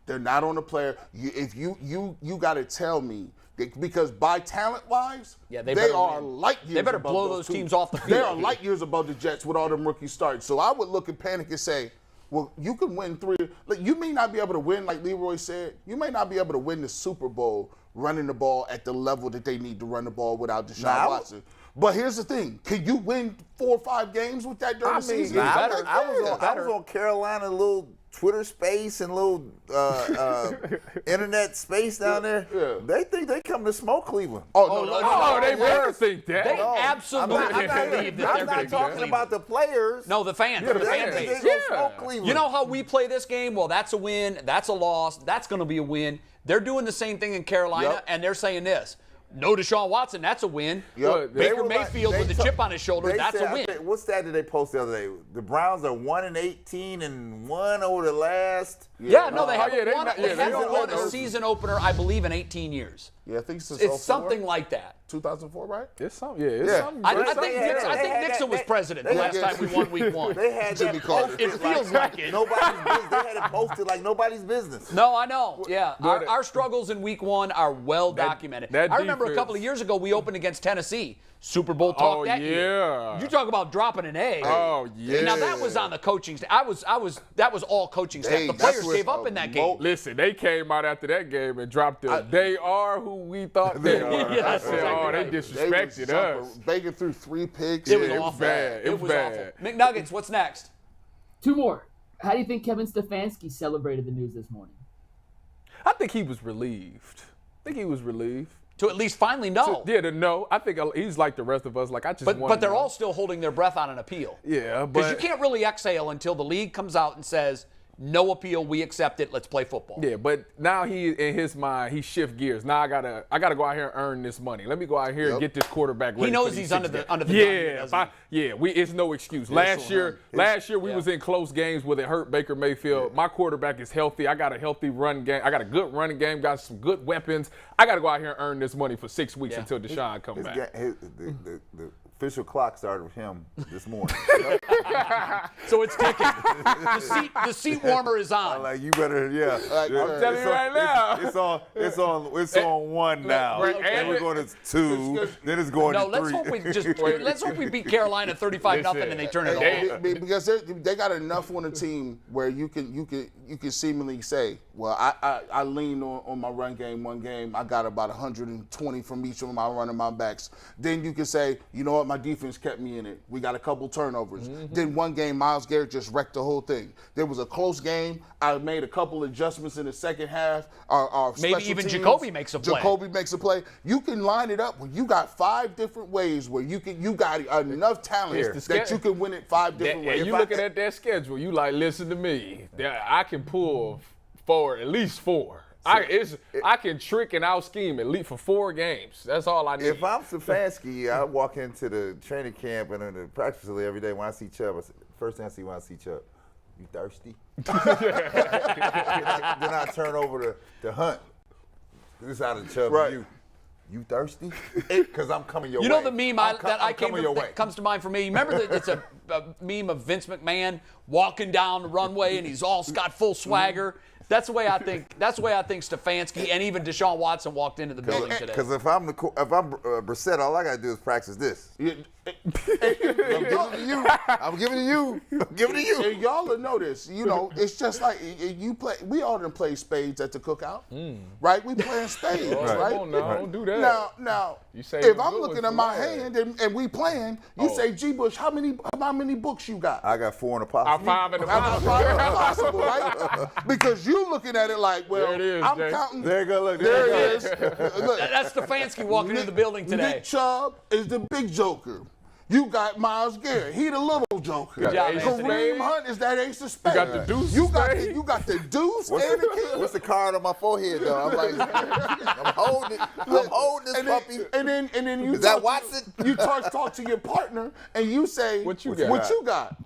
They're not on the player. You got to tell me because by talent wise, Yeah, they they better are win. light years. They better above blow those two. teams off the They field. are light years above the Jets with all them rookies starting. So I would look and panic and say, well, you can win 3. Like, you may not be able to win, like Leroy said. You may not be able to win the Super Bowl running the ball at the level that they need to run the ball without Deshaun Watson. But here's the thing: can you win 4 or 5 games with that during the season? I was on Carolina little Twitter space and little internet space down there. Yeah. They think they come to smoke Cleveland. Oh, they better think that. They No, absolutely I'm not, believe that they're I'm going to not talking about the players. No, the fans. Yeah, the the fan fans. base. They gonna Yeah. smoke Cleveland. You know how we play this game? Well, that's a win. That's a loss. That's going to be a win. They're doing the same thing in Carolina, Yep. and they're saying this. No Deshaun Watson, that's a win. Yep. They Baker were like- Mayfield they with a took- chip on his shoulder, they that's said, a win. What stat did they post the other day? The Browns are 1-18 and 1 over the last. Yeah, no, they Oh, haven't yeah, they won, not- they yeah, they haven't don't won win a those. season opener, I believe, in 18 years. Yeah, I think since It's 04, something like that. 2004, right? It's something. Yeah, it's Yeah. something. I great. think, they had- I they think had Nixon that- was they- president they the had- last time we won week 1. They had Jimmy that Carter. posted It feels like it. Nobody's business. They had it posted like nobody's business. No, I know. Yeah, But- our struggles in week 1 are well documented. that I remember a defense- couple of years ago we opened against Tennessee. Super Bowl talk Oh, that year. yeah. You talk about dropping an egg. Oh, yeah. Now that was on the coaching staff. That was all coaching staff. Hey, The that's players what- gave up in that game. Listen, they came out after that game and dropped the they are who we thought they are. Yeah, I that's said, exactly oh, right. they disrespected us. Baker threw 3 picks. It was it was awful. bad. It was bad. awful. McNuggets, what's next? 2 more. How do you think Kevin Stefanski celebrated the news this morning? I think he was relieved. To at least finally know. Yeah, to know. I think he's like the rest of us. Like, I just want But they're all still holding their breath on an appeal. Yeah, Because but you can't really exhale until the league comes out and says, no appeal, we accept it, let's play football. Yeah, but now he, in his mind, he shift gears. Now I gotta go out here and earn this money. Let me go out here and get this quarterback ready. He knows for these he's under 6 the games. under the gun here, Yeah, doesn't he? it's no excuse. Last year we was in close games where it hurt Baker Mayfield. My quarterback is healthy. I got a healthy run game. I got a good running game. Got some good weapons. I got to go out here and earn this money for 6 weeks until Deshaun come back. The official clock started with him this morning. So it's ticking. The seat warmer is on. I'm like, you better, yeah. I'm telling you right now. It's on 1 now. Right, And we're going to 2. Then it's going No, to let's 3. hope we let's hope we beat Carolina 35-0 and they turn it off. Because they got enough on the team where you can seemingly say, well, I leaned on my run game one game. I got about 120 from each of my running my backs. Then you can say, you know what, my defense kept me in it. We got a couple turnovers. Then one game, Myles Garrett just wrecked the whole thing. There was a close game. I made a couple adjustments in the second half. Our Maybe special even teams, Jacoby makes a play. Jacoby makes a play. You can line it up when you got 5 different ways where you got enough talent that you can win it 5 different ways. And you looking at that schedule, you like, listen to me. I can pull forward at least 4. I can trick and out scheme at least for 4 games. That's all I need. If I'm Stefanski, I walk into the training camp and in the practice facility every day when I see Chubb. First thing I see when I see Chubb, you thirsty? then I turn over to Hunt. This is out of Chubb. Right. You thirsty? Because I'm coming your way. You know the meme I'm coming your way. that comes to mind for me? Remember that it's a meme of Vince McMahon walking down the runway and he's all got full swagger. That's the way I think. That's the way I think Stefanski and even Deshaun Watson walked into the building today. Because if I'm Brissett, all I gotta do is practice this. I'm giving it to you. And y'all will notice, it's just like you play. We all done play spades at the cookout, right? We playing spades, right? Come on now, don't do that. Now, You say if the I'm good looking ones at my for last. hand and we playing, you say, G. Bush, how many books you got? I got 4 in the I pocket. 5 in the I got pocket. 5 possible, right? Because you looking at it like, well, There it is, I'm Jay. counting. There you go, look. There There it is. Look, That's Stefanski walking into the building today. Nick Chubb is the big joker. You got Myles Garrett. He the little joker. Good job, Kareem Anthony. Hunt is that ace of spades. You got the deuce You got spade? the deuce and the king. What's the card on my forehead though? I'm like, I'm holding it. I'm holding this puppy. And then you Is that talk to- Watson? You talk to your partner and you say, What you got? What you got?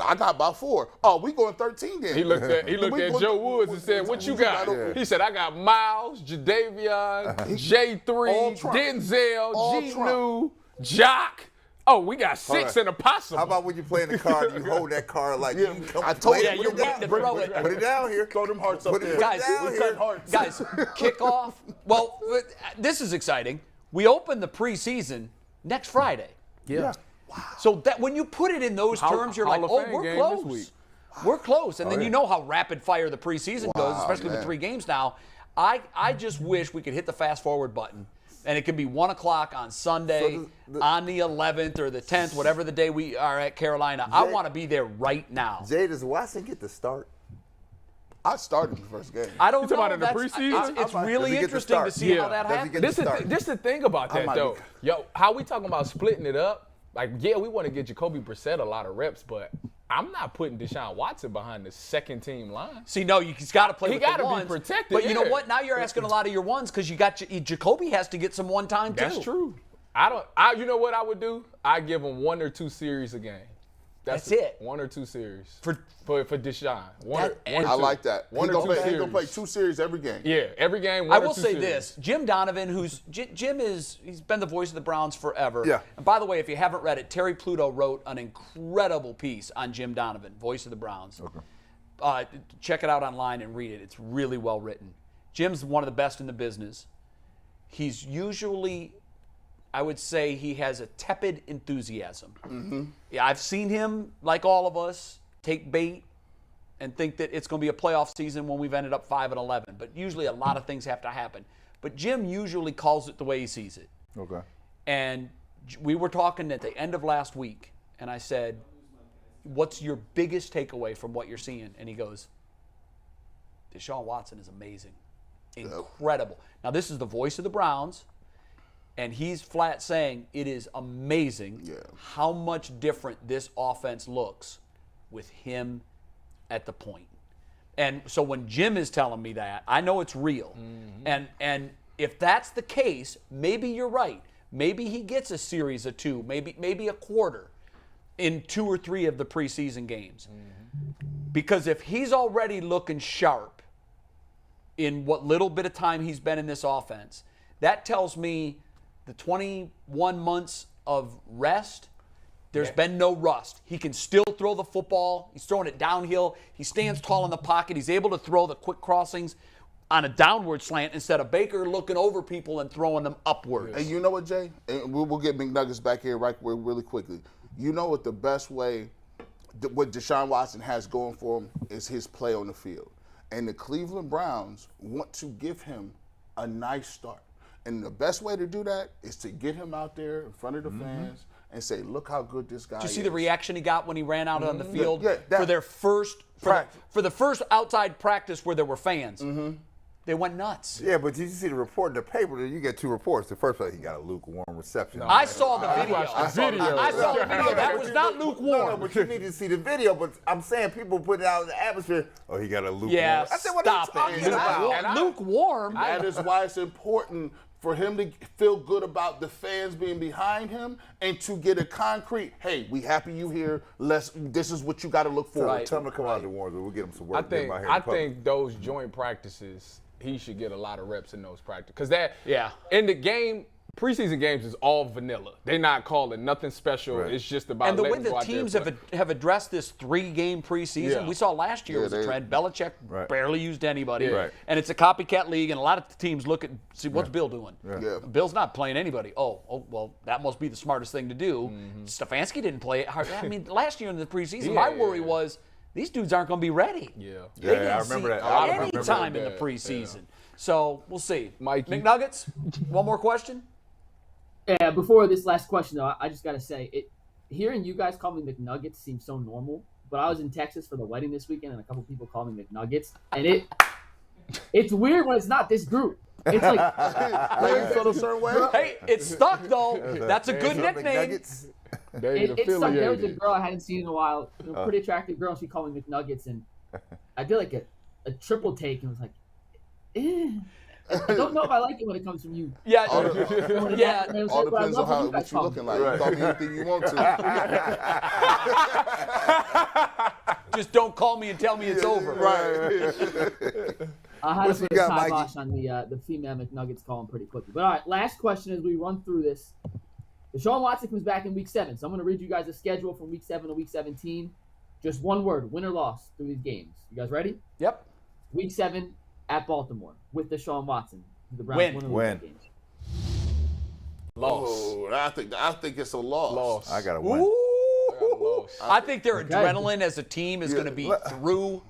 I got about 4. Oh, we going 13 then. He looked at We Joe Woods and said, "What you got?" Yeah. He said, "I got Miles, Jadavion, All J3, Trump. Denzel, All G. Trump. New, Jock. Oh, we got 6 in a possible." How about when you play in the card, you hold that card like you come I told play you, it, you're put it waiting to down. throw it. Put it down here. Throw them hearts up Put it there. Guys, down we here. Guys, kickoff. Well, this is exciting. We open the preseason next Friday. Yeah. So that when you put it in those terms, you're like, Hall of oh, Fame we're game close. this week. We're close. And then yeah. you know how rapid fire the preseason goes, especially with man. 3 games now. I just wish we could hit the fast forward button. And it could be 1 o'clock on Sunday, on the 11th or the 10th, whatever the day we are at Carolina. I want to be there right now. Jay, does Watson get the start? I started the first game. I don't You talking know. about in the That's- preseason? It's Does really he get the interesting to start? see how Yeah. that Does he happens. get This the thing about I that might though. be- Yo, how we talking about splitting it up? Like, yeah, we want to get Jacoby Brissett a lot of reps, but I'm not putting Deshaun Watson behind the second team line. See, no, he's got to play He with the gotta be ones. protected, But you know yeah. what? Now you're asking a lot of your ones because you got Jacoby has to get some one time too. That's true. You know what I would do? I give him 1 or 2 series a game. That's it. 1 or 2 series For- for Deshaun. One or I two. like that. One He or two gonna series. play 2 series every game. Yeah, every game. I One or will 2 say series. this: Jim Donovan, he's been the voice of the Browns forever. Yeah. And by the way, if you haven't read it, Terry Pluto wrote an incredible piece on Jim Donovan, voice of the Browns. Okay. Check it out online and read it. It's really well written. Jim's one of the best in the business. He's usually, I would say, he has a tepid enthusiasm. Mm-hmm. Yeah, I've seen him, like all of us, take bait and think that it's going to be a playoff season when we've ended up 5-11. But usually a lot of things have to happen. But Jim usually calls it the way he sees it. Okay. And we were talking at the end of last week, and I said, what's your biggest takeaway from what you're seeing? And he goes, Deshaun Watson is amazing. Incredible. Now, this is the voice of the Browns, and he's flat saying it is amazing how much different this offense looks with him at the point. And so when Jim is telling me that, I know it's real. Mm-hmm. And if that's the case, maybe you're right. Maybe he gets a series of 2, maybe a quarter in 2 or 3 of the preseason games. Mm-hmm. Because if he's already looking sharp in what little bit of time he's been in this offense, that tells me the 21 months of rest, there's been no rust. He can still throw the football. He's throwing it downhill. He stands tall in the pocket. He's able to throw the quick crossings on a downward slant instead of Baker looking over people and throwing them upwards. And you know what, Jay? And we'll get McNuggets back here really quickly. You know what the best way, what Deshaun Watson has going for him is his play on the field. And the Cleveland Browns want to give him a nice start. And the best way to do that is to get him out there in front of the fans and say, look how good this guy is. Did you see the reaction he got when he ran out on the field that- for their first Practice. for the first outside practice where there were fans? They went nuts. Yeah, but did you see the report in the paper? You get 2 reports. The first place, he got a lukewarm reception. I saw the video. I saw the video. I saw the video. That was not No, lukewarm. but you need to see the video. But I'm saying people put it out in the atmosphere. Oh, he got a lukewarm. Yeah, I said, what stop are you it. talking about? Lukewarm. That is why it's important for him to feel good about the fans being behind him and to get a concrete, hey, we happy you here. This is what you got to look for. Right. Tell him to come out to Warrensville. We'll get him some work. I think those joint practices, he should get a lot of reps in those practices. Because Yeah. in the game, preseason games is all vanilla. They're not calling nothing special. Right. It's just about And the way letting the go out there teams and play. have addressed this 3-game preseason, Yeah. we saw last year Yeah, was a they- trend. Belichick Right. barely used anybody. Yeah. Right. And it's a copycat league, and a lot of teams look at, see, what's Bill doing? Yeah. Bill's not playing anybody. Oh, well, that must be the smartest thing to do. Mm-hmm. Stefanski didn't play it hard. I mean, last year in the preseason, my worry was these dudes aren't going to be ready. Yeah. They Yeah, didn't I remember see that. I any remember time in the that. preseason. So we'll see. Mikey. McNuggets, one more question? Yeah, before this last question, though, I just got to say, hearing you guys call me McNuggets seems so normal, but I was in Texas for the wedding this weekend, and a couple people called me McNuggets, and it's weird when it's not this group. It's like, Like you feel a certain way? Hey, it's stuck, though. That's a good What's up, nickname. McNuggets? They ain't it sucked. There was a affiliated. girl I hadn't seen in a while, a pretty attractive girl, and she called me McNuggets, and I did like a triple take and was like, I don't know if I like it when it comes from you. Yeah, All yeah. And it was All like, but I depends love on when you guys what you call looking me. like. You call me anything you want to. Just don't call me and tell me it's over. Right. I had What to you put a got, Mikey? kibosh on the female McNuggets calling pretty quickly. But all right, last question as we run through this. Deshaun Watson comes back in Week 7, so I'm going to read you guys the schedule from Week 7 to Week 17. Just one word, win or loss through these games. You guys ready? Yep. Week 7 at Baltimore with Deshaun Watson. The Browns Win. win or Win. lose that game. Loss. Oh, I think it's a loss. Loss. I got to win. Ooh. I think their Okay. adrenaline as a team is going to be Look. through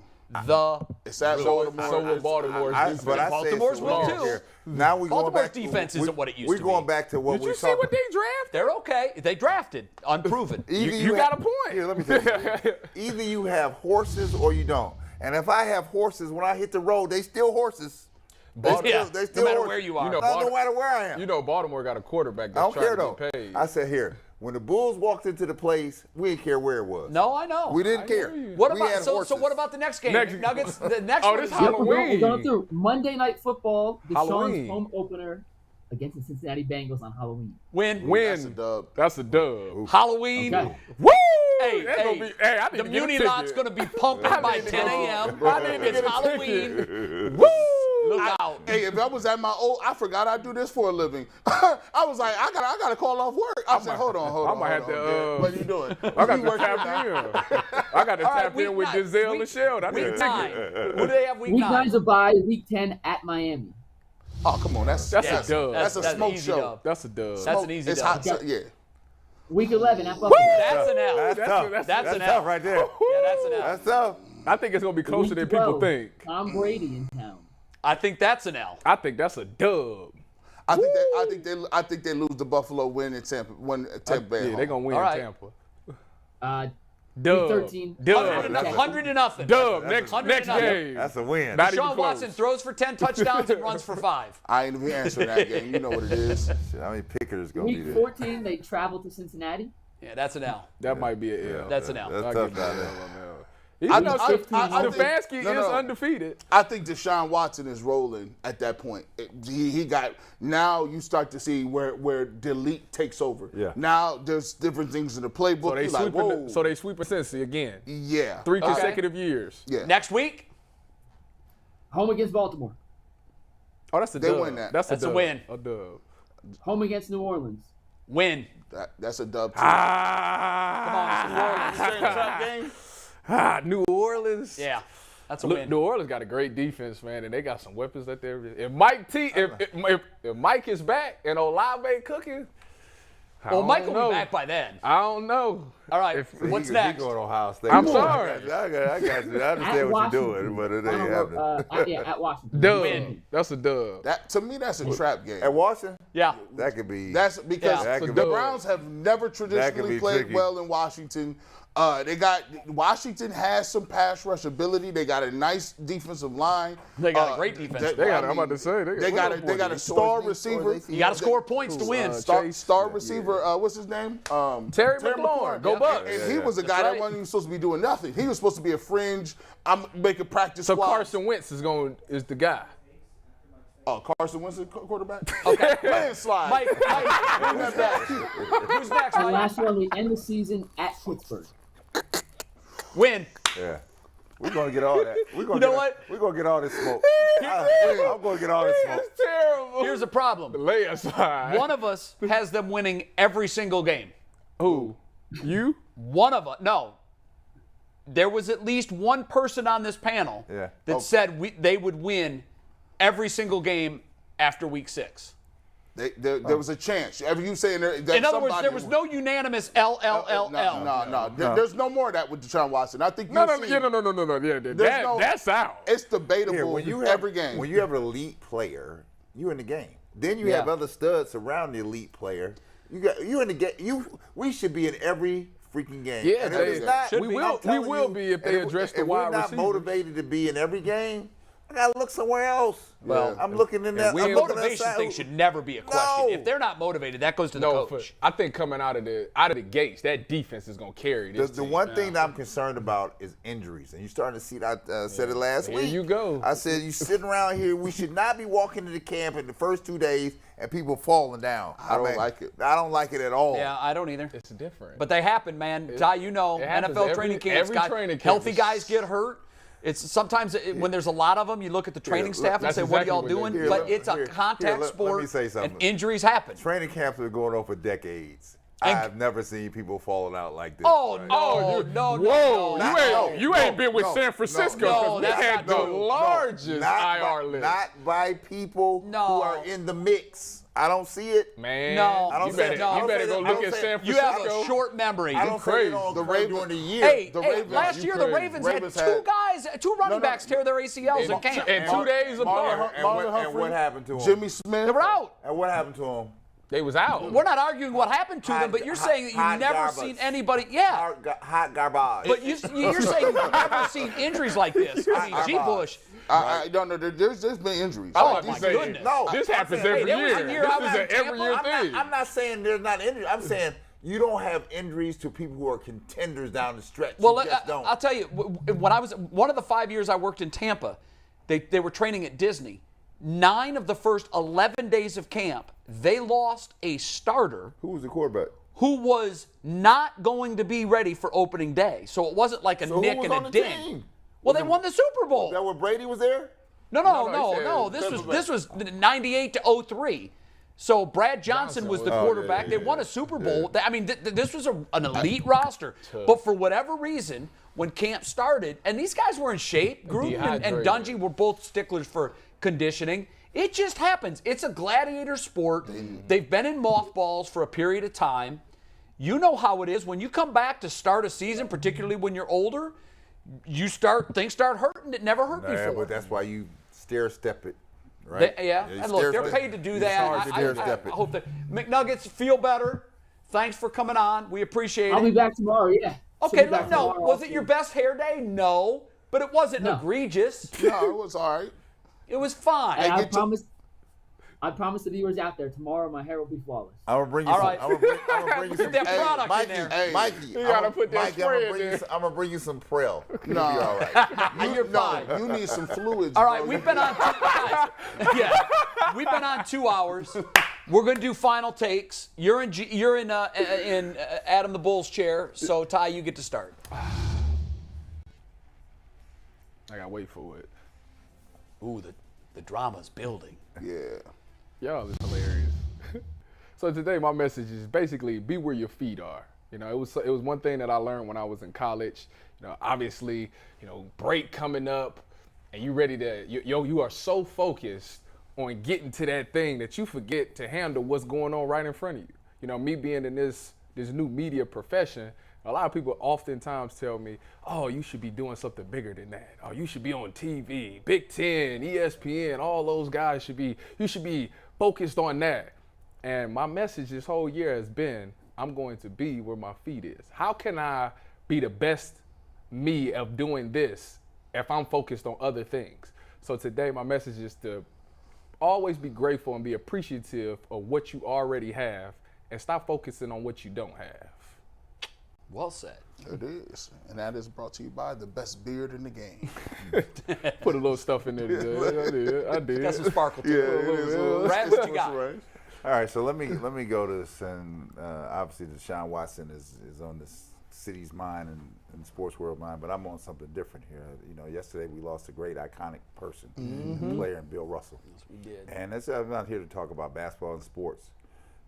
the. It's at So Baltimore. will Baltimore's defense. But I say Baltimore's it's a will loss too. here. Now we going Baltimore's back. defense isn't what it used We're to going be. back to what Did we you see talked what they drafted? They're okay. They drafted, unproven. You got a point. Here, let me tell you. Either you have horses or you don't. And if I have horses, when I hit the road, they still horses. Yeah, They no still matter horses. where you are. You know, No matter where I am. You know, Baltimore got a quarterback I that's don't care trying though. to get paid. I said here, when the Bulls walked into the place, we didn't care where it was. No, I know. We didn't care. hear you. What We about had so horses. what about the next game? Next- Nuggets. The next Oh, one this is Yep, we're Halloween. going through Monday Night Football, Deshaun's Halloween. home opener against the Cincinnati Bengals on Halloween. win. That's a Win. dub. That's a dub. Halloween. Okay. Woo! Hey, That's hey, gonna be, hey, I need the to get a Muni ticket. lot's going to be pumping I by need to 10 go. a.m. I need to It's get a Halloween. ticket. Woo! Look out. Hey, if I was at my old, I forgot I do this for a living. I was like, I gotta call off work. I said, hold on. I might have to, What you doing? I got You to working tap now? in. I got to All right, tap in with week Denzel nine. and Sheldon. I need a Week 9. ticket. Who do they have week Week 9? 9's a bye, Week 10 at Miami. Oh, come on, that's That's Yes, a dub. That's a an smoke easy show. dub. That's a dub. That's an easy It's dub. hot. Yeah. Week 11 at Buffalo. That's an L. That's tough. That's an L. tough right there. Yeah, that's an L. That's tough. I think it's going to be closer Week than people 12, think. Tom Brady in town. I think that's an L. I think that's a dub. I think they lose the Buffalo win in Tampa. Tampa Yeah, they're going to win All right. Tampa. Dub. Dub. 13. Dub. 100 to nothing. Dub. Next 100 to nothing. game. That's a win. Not even Deshaun close. Watson throws for 10 touchdowns and runs for 5. I ain't even answering that game. You know what it is. Shit, how many pickers going to be Week there? 14, they travel to Cincinnati. Yeah, that's an L. That might be an L. That's an L. That's I'll tough give that down there. L on that. I- Even though I think- Stefanski no, is no. undefeated. I think Deshaun Watson is rolling at that point. He got now. You start to see where delete takes over. Yeah. Now there's different things in the playbook. So they You're like, sweeping. whoa. So they sweeping Cincy again. Yeah. 3 Okay. consecutive years. Yeah. Next week, Home against Baltimore. Oh, that's a They dub. win that. That's a dub. win. A dub. Home against New Orleans. win. That's a dub too. New Orleans. Yeah, that's a Look, win. New Orleans got a great defense, man, and they got some weapons that they're. If Mike is back and Olave cooking, Well, Mike will know. be back by then. I don't know. All right, what's next? He going to Ohio State. I'm sorry. I got you. I understand At what you're Washington. doing, but it Final ain't word, happening. at Washington. Dub. Win. That's a dub. That to me, that's a trap game. At Washington, Yeah. that could be. That's because Yeah. the That could be- Browns have never traditionally be played tricky. well in Washington. Washington has some pass rush ability. They got a nice defensive line. They got a great defense. They got. I'm about to say They got a star receiver. You got to score points to win. Star receiver. What's his name? Terry McLaurin. Go Bucks. And he was a guy That's that right. wasn't even supposed to be doing nothing. He was supposed to be a fringe. I'm making practice So squad. Carson Wentz is the guy. Oh, Carson Wentz is quarterback. Okay. Landslide. Mike, who's next? Who's next, And Mike? last one, we end the season at Pittsburgh. Win. Yeah. We're gonna get all that. We're gonna You know what? We're gonna get all this smoke. I'm gonna get all this smoke. That's terrible. Here's the problem. Lay aside. One of us has them winning every single game. Who? You? One of us. No. There was at least one person on this panel that said they would win every single game after week 6. There was a chance. You saying that In other words, somebody there was no unanimous LLLL. No. There's no more of that with Deshaun Watson. I think No. Yeah, That's out. It's debatable every game. When you have an elite player, you're in the game. Then you have other studs around the elite player. You in the game. We should be in every freaking game. Yeah, and if it's not, we will be if they address the wide receivers. If we're not motivated to be in every game, I gotta look somewhere else. Well, I'm looking in that. The motivation thing should never be a question. If they're not motivated, that goes to the coach. I think coming out of the gates, that defense is gonna carry this. The one thing that I'm concerned about is injuries, and you're starting to see that. I said it last week. Here you go. I said you sitting around here. We should not be walking into camp in the first 2 days and people falling down. I don't like it. I don't like it at all. Yeah, I don't either. It's different. But they happen, man. Ty, you know, NFL training camps got healthy guys get hurt. It's sometimes when there's a lot of them, you look at the training staff and say, "What are y'all doing?" But it's a contact sport, let me say something. and injuries happen. Training camps have been going on for decades. I've never seen people falling out like this. Oh right? no! You ain't been with San Francisco because we had the true. largest IR list. Not by people who are in the mix. I don't see it. Man, No. you better go look at San Francisco. You have a short memory. I don't crazy. say it on The Ravens Ravens- during the year. Hey, last year the Ravens had two running backs tear their ACLs in camp. And 2 days apart. And what happened to him? Jimmy Smith. They were out. And what happened to him? They was out. We're not arguing what happened to them, but you're saying that you've never garbage. seen anybody. Yeah. Hot garbage. But you're saying you've never seen injuries like this. I mean, G. Bush. I don't know. There's been injuries. Oh, Like my these days. goodness. No, This happens I'm saying- every there was a year. year I This was is in an every year Tampa. thing. I'm not saying there's not injuries. I'm saying you don't have injuries to people who are contenders down the stretch. Well, you just don't. I'll tell you, when I was one of the 5 years I worked in Tampa, they were training at Disney. 9 of the first 11 days of camp, they lost a starter Who was the quarterback? who was not going to be ready for opening day. So it wasn't like a So who nick was and on a the ding. team? Well, they won the Super Bowl. Is that where Brady was there? No. This was 98 to 03. So Brad Johnson was the quarterback. They won a Super Bowl. I mean, this was an elite roster. But for whatever reason, when camp started, and these guys were in shape, Gruden and Dungy were both sticklers for conditioning. It just happens. It's a gladiator sport. They've been in mothballs for a period of time. You know how it is when you come back to start a season, particularly when you're older. Things start hurting that never hurt Yeah, before. but that's why you stair-step it, right? And look, they're paid to do that. Hard to stair-step I it. hope that McNuggets feel better. Thanks for coming on. We appreciate it. I'll be back tomorrow. Yeah. Okay, no, was it your best hair day? No, but it wasn't egregious. No, it was all right. It was fine. And I promise the viewers out there, tomorrow my hair will be flawless. I'm gonna bring you All some. right. I'm gonna bring you Put some. that product Mikey, in there. Mikey, You gotta put that spray in there. I'm gonna bring you some Prel. No, all right. You're fine. You need some fluids. All right, bro. we've been on we've been on 2 hours. We're going to do final takes. You're in Adam the Bull's chair, so Ty, you get to start. I gotta wait for it. Ooh, the drama's building. Yeah. Y'all is hilarious. So today my message is basically be where your feet are. You know, it was one thing that I learned when I was in college. You know, obviously, break coming up, and you ready to you are so focused on getting to that thing that you forget to handle what's going on right in front of you. You know, me being in this new media profession, a lot of people oftentimes tell me, oh, you should be doing something bigger than that. Oh, you should be on TV, Big Ten, ESPN, all those guys you should be focused on that. And my message this whole year has been, I'm going to be where my feet is. How can I be the best me of doing this if I'm focused on other things? So today my message is to always be grateful and be appreciative of what you already have and stop focusing on what you don't have. Well said. It is. And that is brought to you by the best beard in the game. Put a little stuff in there today. I did. Got some sparkle to Yeah, it. it is. Brad, what you got? All right, so let me go to this, and obviously Deshaun Watson is on this city's mind and the sports world mind, but I'm on something different here. You know, yesterday we lost a great, iconic person, player, in Bill Russell. Yes, we did. And I'm not here to talk about basketball and sports.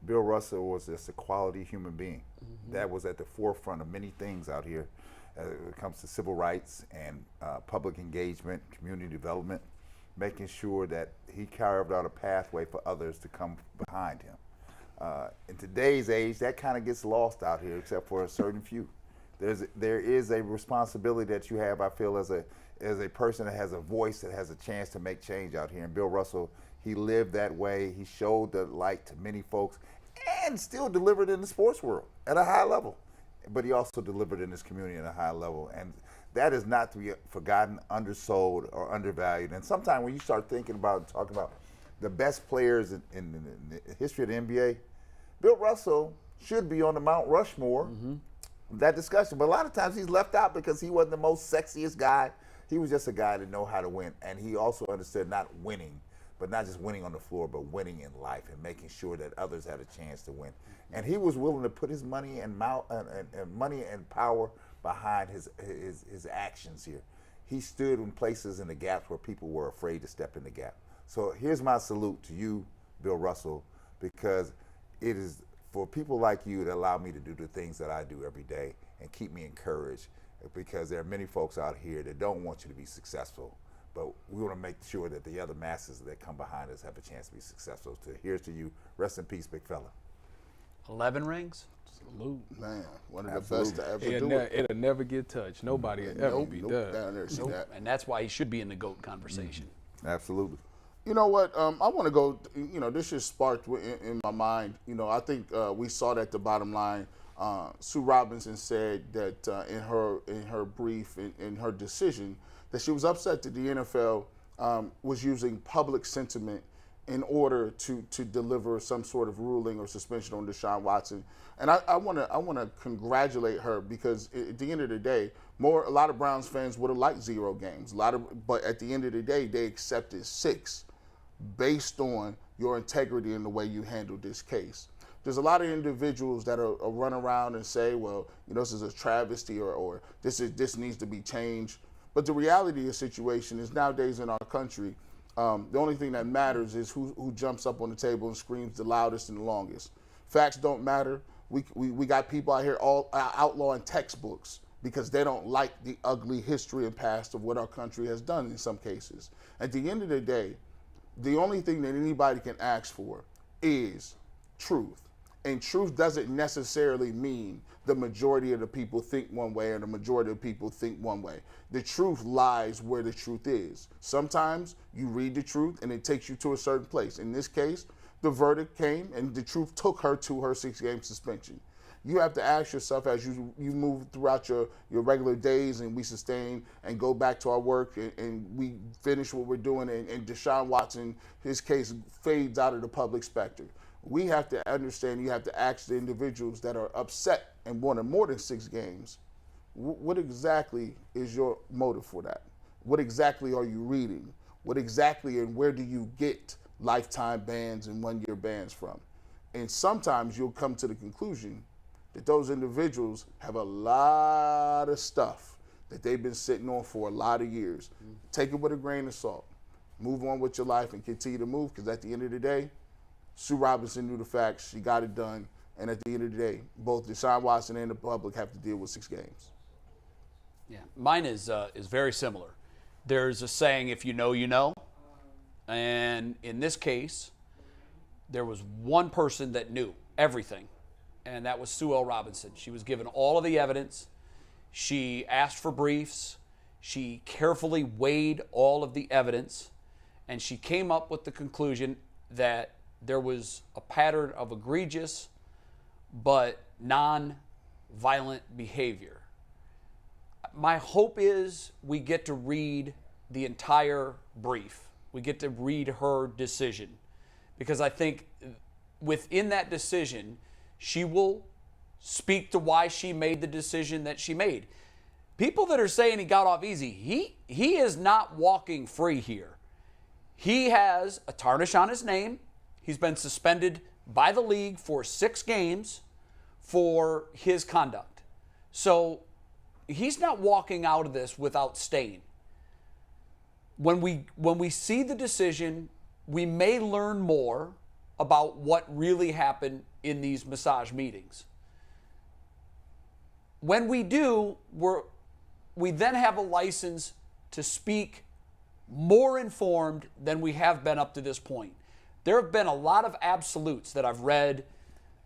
Bill Russell was just a quality human being that was at the forefront of many things out here when it comes to civil rights and public engagement, community development, making sure that he carved out a pathway for others to come behind him. In today's age, that kind of gets lost out here, except for a certain few. There is a responsibility that you have, I feel, as a person that has a voice, that has a chance to make change out here. And Bill Russell, he lived that way. He showed the light to many folks and still delivered in the sports world at a high level. But he also delivered in this community at a high level. And that is not to be forgotten, undersold, or undervalued. And sometimes when you start thinking about and talking about the best players in the history of the NBA, Bill Russell should be on the Mount Rushmore of that discussion. But a lot of times he's left out because he wasn't the most sexiest guy. He was just a guy that know how to win. And he also understood not winning, but not just winning on the floor, but winning in life and making sure that others had a chance to win. And he was willing to put his money and money and power behind his actions here. He stood in places in the gaps where people were afraid to step in the gap. So here's my salute to you, Bill Russell, because it is for people like you that allow me to do the things that I do every day and keep me encouraged, because there are many folks out here that don't want you to be successful, but we want to make sure that the other masses that come behind us have a chance to be successful. So here's to you. Rest in peace, big fella. 11 rings? Salute. Man, one of the best to ever do it. It'll never get touched. Nobody will ever be done. Down there, see that. And that's why he should be in the GOAT conversation. Absolutely. You know what? I want to go. You know, this just sparked in my mind. You know, I think we saw that the bottom line. Sue Robinson said that in her brief, in her decision, that she was upset that the NFL was using public sentiment in order to deliver some sort of ruling or suspension on Deshaun Watson. And I want to congratulate her, because at the end of the day, a lot of Browns fans would have liked 0 games. But at the end of the day, they accepted 6 based on your integrity and the way you handled this case. There's a lot of individuals that are run around and say, well, you know, this is a travesty or this needs to be changed. But the reality of the situation is, nowadays in our country, the only thing that matters is who jumps up on the table and screams the loudest and the longest. Facts don't matter. We got people out here all outlawing textbooks because they don't like the ugly history and past of what our country has done in some cases. At the end of the day, the only thing that anybody can ask for is truth. And truth doesn't necessarily mean the majority of the people think one way or the majority of people think one way. The truth lies where the truth is. Sometimes you read the truth and it takes you to a certain place. In this case, the verdict came and the truth took her to her 6-game suspension. You have to ask yourself, as you move throughout your regular days and we sustain and go back to our work and we finish what we're doing, and Deshaun Watson, his case fades out of the public specter. We have to understand, you have to ask the individuals that are upset and wanted more than 6 games, what exactly is your motive for that? What exactly are you reading? What exactly and where do you get lifetime bans and 1-year bans from? And sometimes you'll come to the conclusion that those individuals have a lot of stuff that they've been sitting on for a lot of years. Take it with a grain of salt. Move on with your life and continue to move, because at the end of the day, Sue Robinson knew the facts. She got it done. And at the end of the day, both Deshaun Watson and the public have to deal with 6 games. Yeah, mine is very similar. There's a saying, if you know, you know. And in this case, there was one person that knew everything, and that was Sue L. Robinson. She was given all of the evidence. She asked for briefs. She carefully weighed all of the evidence, and she came up with the conclusion that there was a pattern of egregious but non-violent behavior. My hope is we get to read the entire brief. We get to read her decision, because I think within that decision, she will speak to why she made the decision that she made. People that are saying he got off easy, he is not walking free here. He has a tarnish on his name. He's been suspended by the league for 6 games for his conduct. So he's not walking out of this without stain. When we see the decision, we may learn more about what really happened in these massage meetings. When we do, we then have a license to speak more informed than we have been up to this point. There have been a lot of absolutes that I've read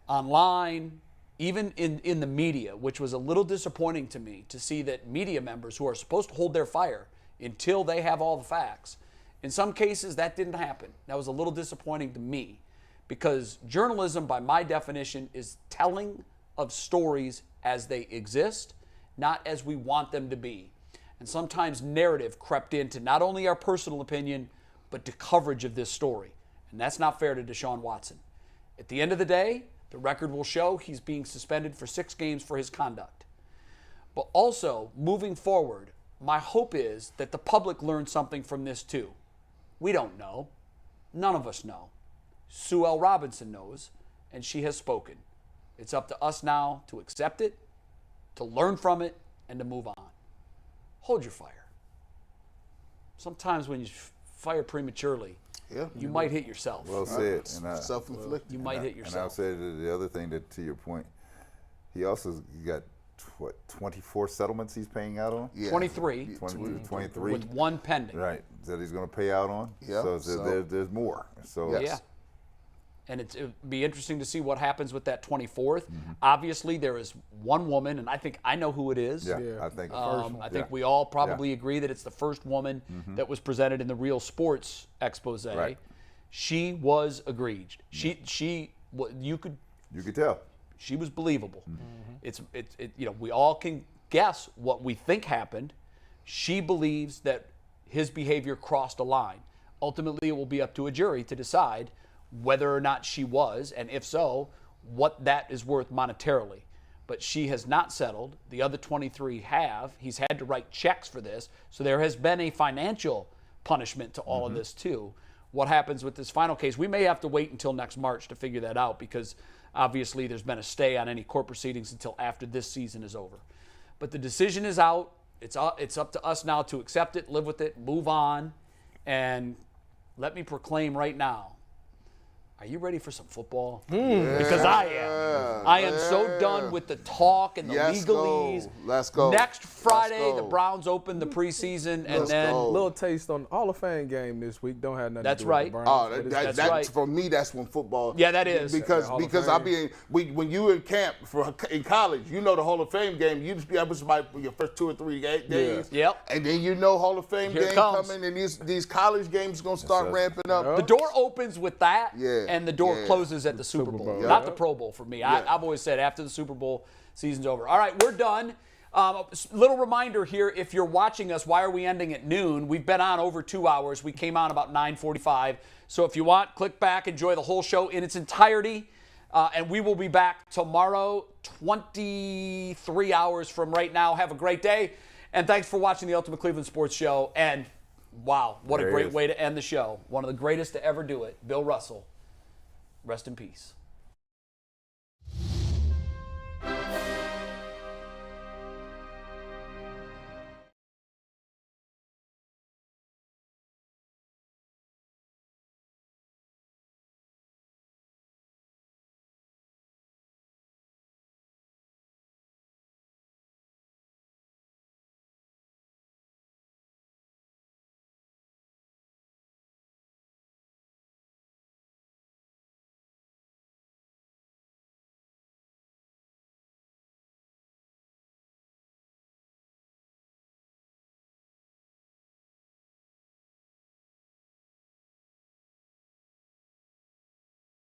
online, even in the media, which was a little disappointing to me to see that media members who are supposed to hold their fire until they have all the facts, in some cases that didn't happen. That was a little disappointing to me, because journalism, by my definition, is telling of stories as they exist, not as we want them to be. And sometimes narrative crept into not only our personal opinion, but to coverage of this story. And that's not fair to Deshaun Watson. At the end of the day, the record will show he's being suspended for 6 games for his conduct. But also, moving forward, my hope is that the public learns something from this too. We don't know. None of us know. Sue L. Robinson knows, and she has spoken. It's up to us now to accept it, to learn from it, and to move on. Hold your fire. Sometimes when you fire prematurely, you might hit yourself. Well said. Self-inflicted. You might hit And I'll yourself. say the other thing that, to your point, he also got, 24 settlements he's paying out on? Yeah. 23 23. with 1 pending. Right, that he's going to pay out on. Yeah, So there's more. So Yes. Yeah. And it would be interesting to see what happens with that 24th. Obviously, there is one woman, and I think I know who it is. yeah, Yeah. I think I think we all probably agree that it's the first woman that was presented in the Real Sports expose. Right. She was egregious. You could you could tell. she was believable. We all can guess what we think happened. She believes that his behavior crossed a line. Ultimately, it will be up to a jury to decide whether or not she was, and if so, what that is worth monetarily. But she has not settled. The other 23 have. He's had to write checks for this. So there has been a financial punishment to all of this too. What happens with this final case, we may have to wait until next March to figure that out, because obviously there's been a stay on any court proceedings until after this season is over. But the decision is out. It's up to us now to accept it, live with it, move on. And let me proclaim right now, are you ready for some football? Because I am. I am so done with the talk and the legalese. Let's go. Next Friday, Let's go. the Browns open the preseason, and Let's then go. Little taste on Hall of Fame game this week. Don't have nothing That's to do with right. the Browns, Oh, but it's- that, That's right. for me, that's when football. Yeah, that is. because Hall of because Fame. I be when you in camp in college, you know the Hall of Fame game. You just be able to your first 2 or 3 days. Yep. And then you know Hall of Fame Here it game comes. coming, and these college games gonna start ramping up. The door opens with that, Yeah, and the door yeah. closes at the Super Bowl. Bowl. Not Yeah. the Pro Bowl for me. Yeah. I've always said after the Super Bowl, season's over. All right, we're done. Little reminder here, if you're watching us, why are we ending at noon? We've been on over 2 hours. We came on about 9:45. So if you want, click back, enjoy the whole show in its entirety. And we will be back tomorrow, 23 hours from right now. Have a great day. And thanks for watching the Ultimate Cleveland Sports Show. And wow, what a There it great is. way to end the show. One of the greatest to ever do it, Bill Russell. Rest in peace.